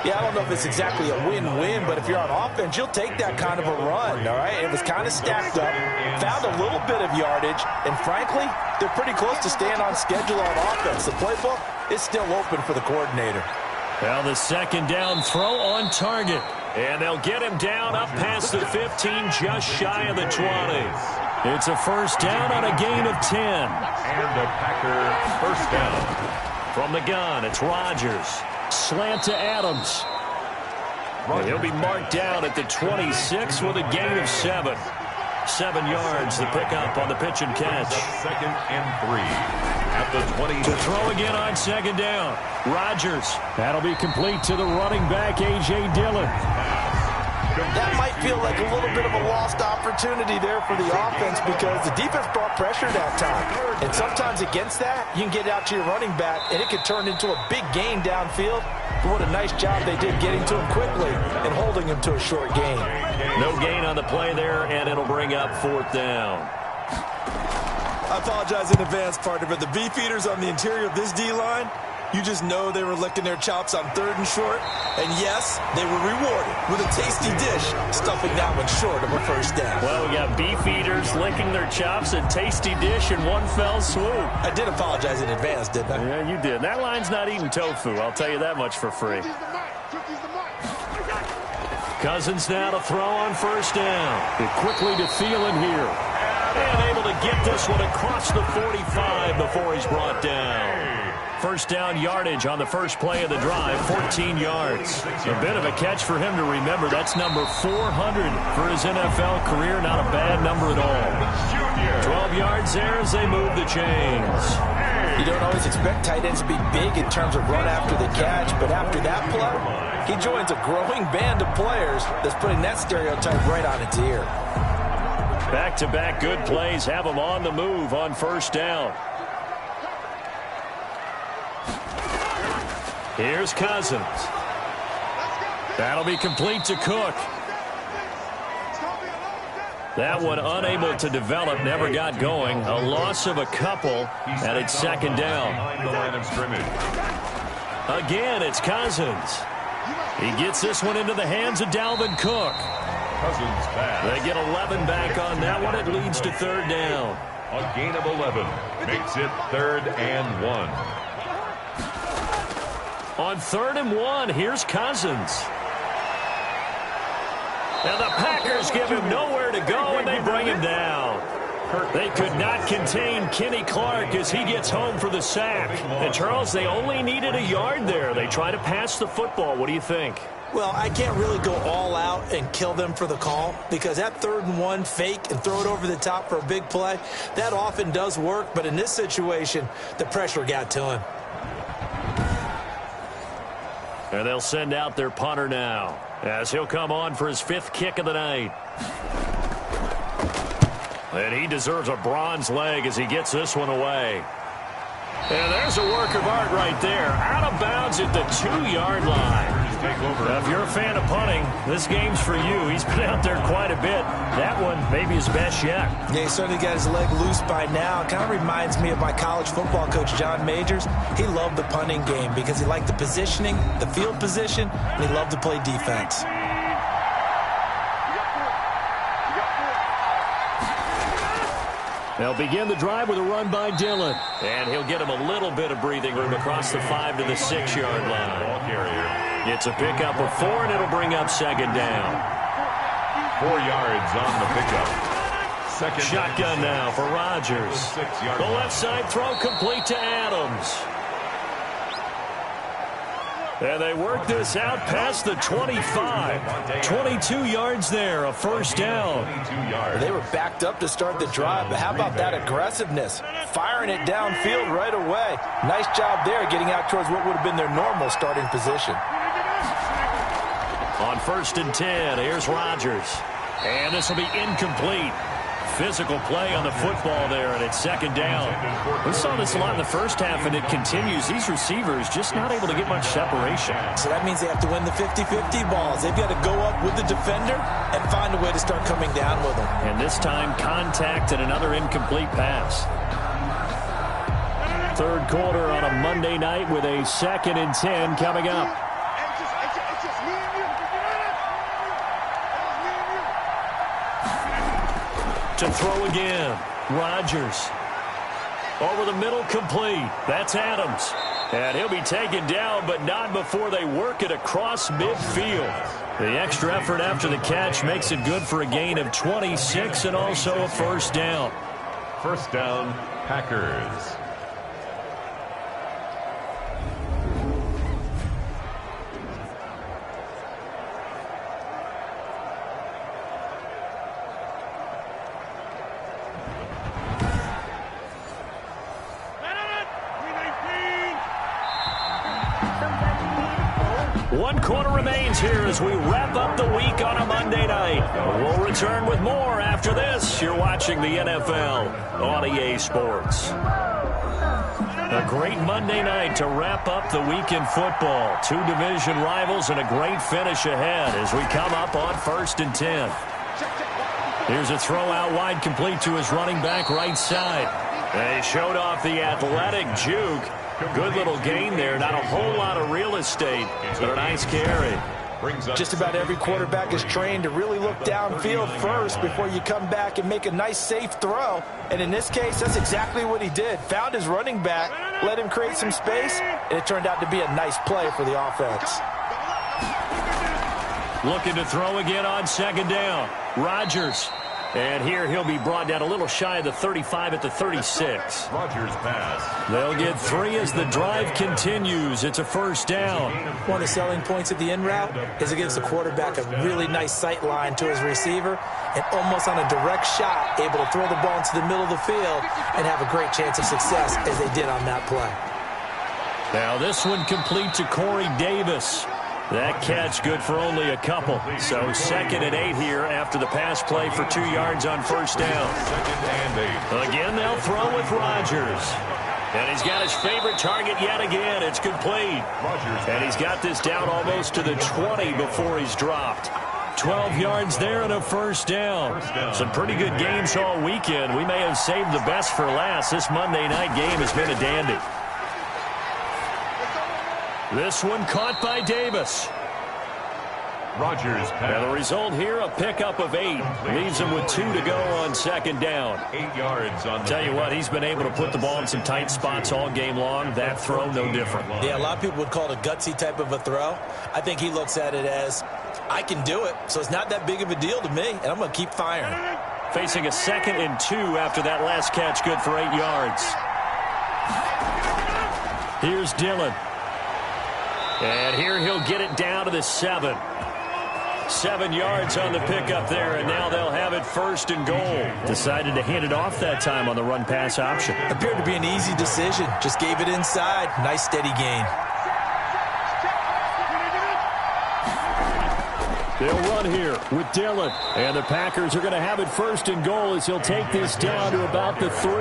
C: Yeah, I don't know if it's exactly a win-win, but if you're on offense, you'll take that kind of a run, all right? It was kind of stacked up, found a little bit of yardage, and frankly, they're pretty close to staying on schedule on offense. The playbook is still open for the coordinator.
B: Well, the 2nd down throw on target, and they'll get him down up past the 15, just shy of the 20. It's a 1st down on a gain of 10.
A: And the Packer 1st down.
B: From the gun, it's Rodgers. Slant to Adams. He'll be marked down at the 26 with a gain of 7. 7 yards, the pickup on the pitch and catch.
A: 2nd and 3 at the 20.
B: To throw again on 2nd down. Rodgers. That'll be complete to the running back, A.J. Dillon.
C: That might feel like a little bit of a lost opportunity there for the offense because the defense brought pressure that time. And sometimes against that, you can get out to your running back, and it could turn into a big gain downfield. But what a nice job they did getting to him quickly and holding him to a short gain.
B: No gain on the play there, and it'll bring up 4th down.
E: I apologize in advance, partner, but the beefeaters on the interior of this D-line, you just know they were licking their chops on 3rd and short. And yes, they were rewarded with a tasty dish, stuffing that one short of a 1st down.
B: Well, we got beef eaters licking their chops, a tasty dish in one fell swoop.
E: I did apologize in advance, didn't I?
B: Yeah, you did. That line's not eating tofu, I'll tell you that much for free. Cousins now to throw on 1st down. It quickly to Thielen here. And able to get this one across the 45 before he's brought down. 1st down yardage on the first play of the drive, 14 yards. A bit of a catch for him to remember. That's number 400 for his NFL career. Not a bad number at all. 12 yards there as they move the chains.
C: You don't always expect tight ends to be big in terms of run after the catch, but after that play, he joins a growing band of players that's putting that stereotype right on its ear.
B: Back-to-back good plays have him on the move on 1st down. Here's Cousins. That'll be complete to Cook. That one unable to develop, never got going. A loss of a couple, and it's 2nd down. Again, it's Cousins. He gets this one into the hands of Dalvin Cook.
A: Cousins pass.
B: They get 11 back on that one. It leads to 3rd down.
A: A gain of 11 makes it 3rd and 1.
B: On 3rd and 1, here's Cousins. And the Packers give him nowhere to go, and they bring him down. They could not contain Kenny Clark as he gets home for the sack. And, Charles, they only needed a yard there. They try to pass the football. What do you think?
E: Well, I can't really go all out and kill them for the call because that 3rd and 1 fake and throw it over the top for a big play, that often does work. But in this situation, the pressure got to him.
B: And they'll send out their punter now as he'll come on for his 5th kick of the night. And he deserves a bronze leg as he gets this one away. And there's a work of art right there. Out of bounds at the 2-yard line. Now, if you're a fan of punting, this game's for you. He's been out there quite a bit. That one maybe his best yet.
C: Yeah, he certainly got his leg loose by now. It kind of reminds me of my college football coach, John Majors. He loved the punting game because he liked the positioning, the field position, and he loved to play defense.
B: They'll begin the drive with a run by Dillon. And he'll get him a little bit of breathing room across the 5 to the 6-yard line. Ball carrier. It's a pickup of 4, and it'll bring up second down.
A: 4 yards on the pickup. Second
B: shotgun now for Rodgers. The left side throw complete to Adams. And they work this out past the 25. 22 yards there, a first down.
C: They were backed up to start the drive, but how about that aggressiveness? Firing it downfield right away. Nice job there getting out towards what would have been their normal starting position.
B: On 1st and 10, here's Rodgers. And this will be incomplete. Physical play on the football there, and it's second down. We saw this a lot in the first half, and it continues. These receivers just not able to get much separation.
C: So that means they have to win the 50-50 balls. They've got to go up with the defender and find a way to start coming down with them.
B: And this time, contact and another incomplete pass. Third quarter on a Monday night with a 2nd and 10 coming up. To throw again, Rodgers. Over the middle, complete. That's Adams. And he'll be taken down, but not before they work it across midfield. The extra effort after the catch makes it good for a gain of 26 and also a first down.
A: First down, Packers.
B: One quarter remains here as we wrap up the week on a Monday night. We'll return with more after this. You're watching the NFL on EA Sports. A great Monday night to wrap up the week in football. 2 division rivals and a great finish ahead as we come up on 1st and 10. Here's a throw out wide complete to his running back right side. They showed off the athletic juke. Good little gain there. Not a whole lot of real estate, but a nice carry.
C: Just about every quarterback is trained to really look downfield first before you come back and make a nice, safe throw. And in this case, that's exactly what he did. Found his running back, let him create some space, and it turned out to be a nice play for the offense.
B: Looking to throw again on second down. Rodgers. And here he'll be brought down a little shy of the 35 at the 36.
A: Rodgers pass.
B: They'll get 3 as the drive continues. It's a first down.
C: One of the selling points of the in route is it gives the quarterback a really nice sight line to his receiver and almost on a direct shot able to throw the ball into the middle of the field and have a great chance of success as they did on that play.
B: Now this one complete to Corey Davis. That catch good for only a couple. So 2nd and 8 here after the pass play for 2 yards on first down.
A: 2nd and 8.
B: Again, they'll throw with Rodgers. And he's got his favorite target yet again. It's complete. And he's got this down almost to the 20 before he's dropped. 12 yards there and a first down. Some pretty good games all weekend. We may have saved the best for last. This Monday night game has been a dandy. This one caught by Davis.
A: Rodgers pass.
B: And the result here, a pickup of 8. Leaves him with 2 to go on second down.
A: 8 yards on the
B: Tell you what, he's been able to put the ball in some tight spots all game long. That throw, no different.
C: Yeah, a lot of people would call it a gutsy type of a throw. I think he looks at it as, I can do it, so it's not that big of a deal to me, and I'm going to keep firing.
B: Facing a 2nd and 2 after that last catch, good for 8 yards. Here's Dillon. And here he'll get it down to the 7. 7 yards on the pickup there, and now they'll have it 1st and goal. Decided to hand it off that time on the run-pass option.
C: Appeared to be an easy decision. Just gave it inside. Nice, steady gain.
B: They'll run here with Dillon. And the Packers are going to have it 1st and goal as he'll take this down to about the 3.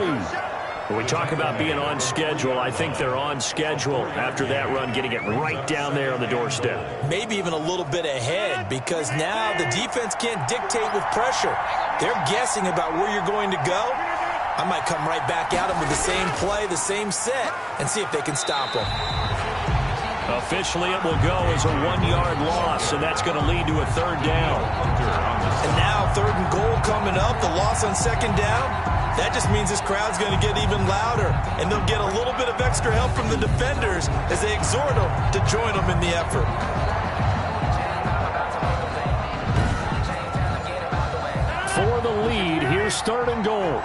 B: When we talk about being on schedule, I think they're on schedule after that run, getting it right down there on the doorstep.
E: Maybe even a little bit ahead, because now the defense can't dictate with pressure. They're guessing about where you're going to go. I might come right back at them with the same play, the same set, and see if they can stop them.
B: Officially, it will go as a 1-yard loss, and that's going to lead to a 3rd down.
E: And now 3rd and goal coming up, the loss on 2nd down. That just means this crowd's going to get even louder, and they'll get a little bit of extra help from the defenders as they exhort them to join them in the effort.
B: For the lead, here's 3rd and goal.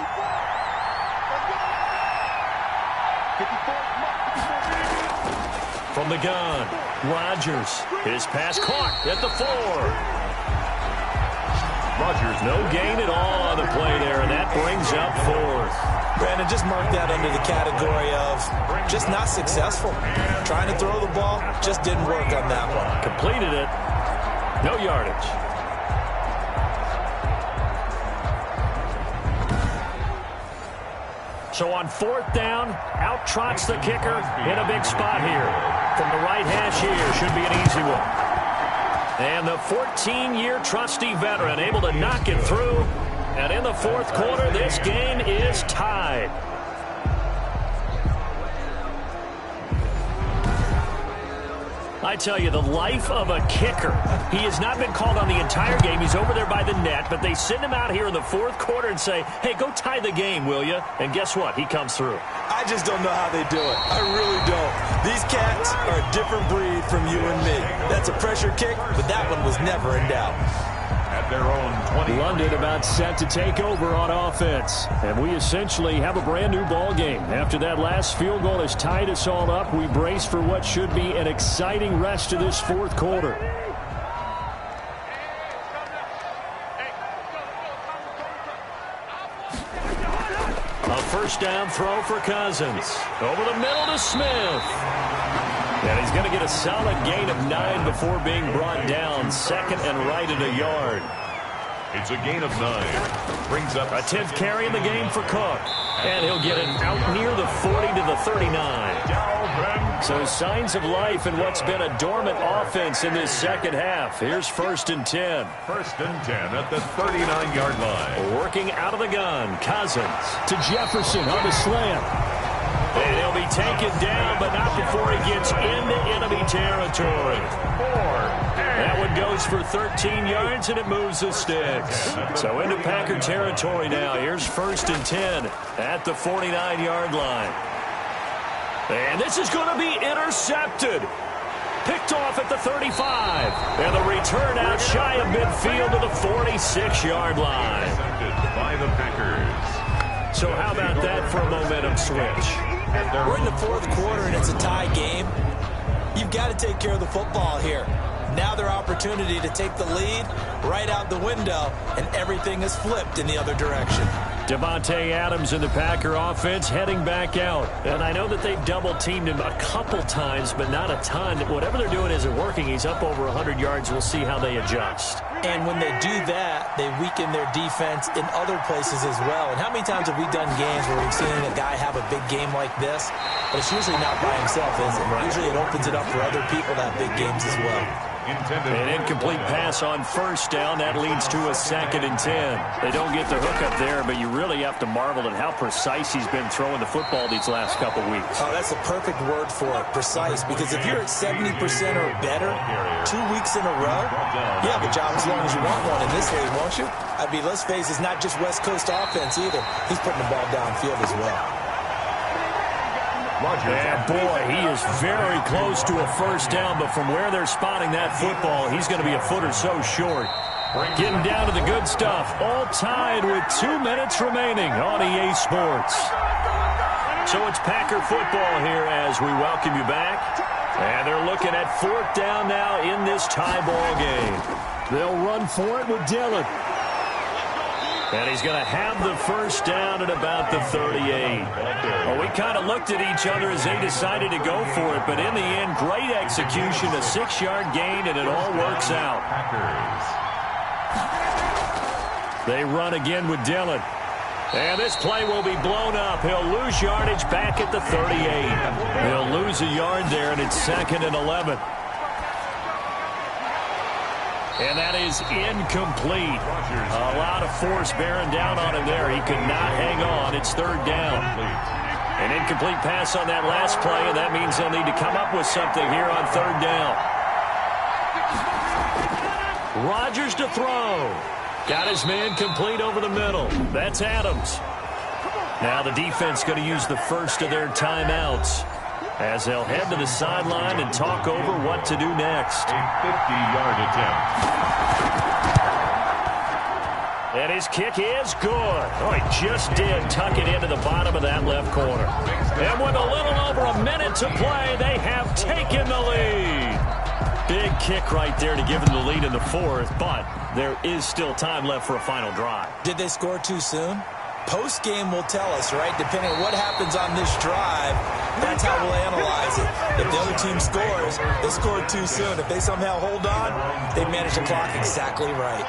B: From the gun, Rodgers. His pass caught at the 4. Rodgers, no gain at all on the play there, and that brings up 4th.
E: Brandon, just mark that under the category of just not successful. Trying to throw the ball, just didn't work on that one.
B: Completed it. No yardage. So on 4th down, out trots the kicker in a big spot here. From the right hash here, should be an easy one. And the 14-year trusty veteran able to knock it through. And in the 4th quarter, this game is tied. I tell you, the life of a kicker. He has not been called on the entire game. He's over there by the net, but they send him out here in the 4th quarter and say, hey, go tie the game, will you? And guess what? He comes through.
E: I just don't know how they do it. I really don't. These cats are a different breed from you and me. That's a pressure kick, but that one was never in doubt.
A: At their own 20.
B: London about set to take over on offense. And we essentially have a brand new ball game. After that last field goal has tied us all up, we brace for what should be an exciting rest of this 4th quarter. A 1st down throw for Cousins. Over the middle to Smith. And he's going to get a solid gain of 9 before being brought down. 2nd and right at a yard.
A: It's a gain of 9. Brings up
B: a 10th carry in the game for Cook. And he'll get it out near the 40 to the 39. So signs of life in what's been a dormant offense in this 2nd half. Here's 1st and 10.
A: 1st and 10 at the 39-yard line.
B: Working out of the gun. Cousins to Jefferson on the slant. And he'll be taken down, but not before he gets into enemy territory. That one goes for 13 yards, and it moves the sticks. So into Packer territory now. Here's 1st and 10 at the 49-yard line. And this is going to be intercepted. Picked off at the 35. And the return out shy of midfield to the 46-yard line.
A: Intercepted by the Packers.
B: So how about that for a momentum switch?
E: We're in the 4th quarter, and it's a tie game. You've got to take care of the football here. Now their opportunity to take the lead right out the window, and everything is flipped in the other direction.
B: Devontae Adams in the Packer offense heading back out. And I know that they've double-teamed him a couple times, but not a ton. Whatever they're doing isn't working. He's up over 100 yards. We'll see how they adjust.
E: And when they do that, they weaken their defense in other places as well. And how many times have we done games where we've seen a guy have a big game like this? But it's usually not by himself, is it? Usually it opens it up for other people to have big games as well.
B: An incomplete pass on 1st down. That leads to a 2nd and 10. They don't get the hook up there, but you really have to marvel at how precise he's been throwing the football these last couple weeks.
E: Oh, that's a perfect word for it, precise, because if you're at 70% or better 2 weeks in a row, you have a job as long as you want one in this league, won't you? I mean, let's face it, it's not just West Coast offense either. He's putting the ball downfield as well.
B: And boy, he is very close to a 1st down, but from where they're spotting that football, he's going to be a foot or so short. Getting down to the good stuff, all tied with 2 minutes remaining on EA Sports. So it's Packer football here as we welcome you back. And they're looking at 4th down now in this tie ball game. They'll run for it with Dillon. And he's going to have the 1st down at about the 38. Well, we kind of looked at each other as they decided to go for it, but in the end, great execution, a 6-yard gain, and it all works out. They run again with Dillon. And this play will be blown up. He'll lose yardage back at the 38. He'll lose a yard there, and it's 2nd and 11. And that is incomplete. A lot of force bearing down on him there. He could not hang on. It's 3rd down. An incomplete pass on that last play, and that means they'll need to come up with something here on 3rd down. Rodgers to throw. Got his man complete over the middle. That's Adams. Now the defense going to use the first of their timeouts as they'll head to the sideline and talk over what to do next.
A: A 50-yard attempt.
B: And his kick is good. Oh, he just did tuck it into the bottom of that left corner. And with a little over a minute to play, they have taken the lead. Big kick right there to give them the lead in the 4th, but there is still time left for a final drive.
E: Did they score too soon? Post-game will tell us, right? Depending on what happens on this drive, that's how we'll analyze it. If the other team scores, they scored too soon. If they somehow hold on, they manage the clock exactly right.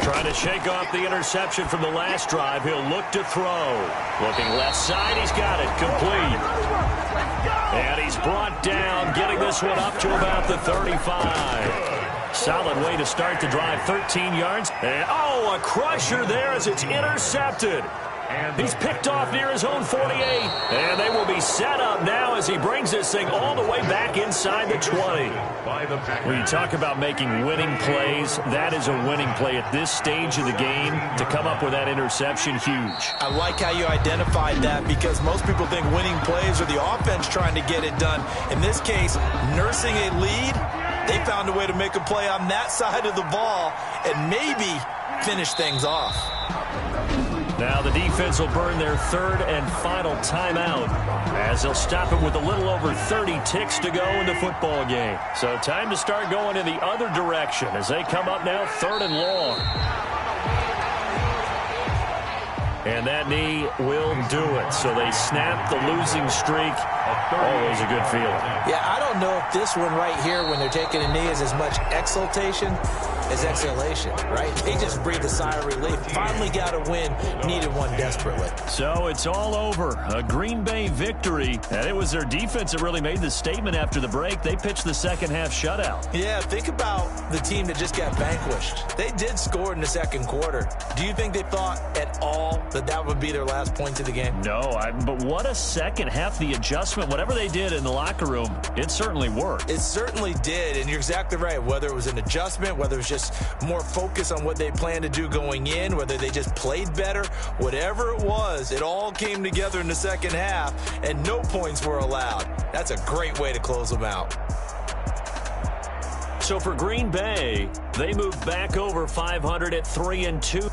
B: Trying to shake off the interception from the last drive. He'll look to throw. Looking left side. He's got it. Complete. And he's brought down, getting this one up to about the 35. Solid way to start the drive. 13 yards. And, a crusher there as it's intercepted. He's picked off near his own 48. And they will be set up now as he brings this thing all the way back inside the 20. When you talk about making winning plays, that is a winning play at this stage of the game. To come up with that interception, huge.
E: I like how you identified that because most people think winning plays are the offense trying to get it done. In this case, nursing a lead, they found a way to make a play on that side of the ball and maybe finish things off.
B: Now the defense will burn their 3rd and final timeout as they'll stop it with a little over 30 ticks to go in the football game. So time to start going in the other direction as they come up now 3rd and long. And that knee will do it. So they snap the losing streak. Always a good feeling.
E: Yeah, I don't know if this one right here when they're taking a knee is as much exultation as exhalation, right? They just breathe a sigh of relief. Finally got a win. Needed one desperately.
B: So it's all over. A Green Bay victory. And it was their defense that really made the statement after the break. They pitched the second half shutout.
E: Yeah, think about the team that just got vanquished. They did score in the 2nd quarter. Do you think they thought at all that that would be their last point of the game?
B: No, but what a second half. The adjustment, whatever they did in the locker room, it certainly worked.
E: It certainly did, and you're exactly right. Whether it was an adjustment, whether it was just more focus on what they planned to do going in, whether they just played better, whatever it was, it all came together in the 2nd half, and no points were allowed. That's a great way to close them out.
B: So for Green Bay, they move back over 500 at 3-2.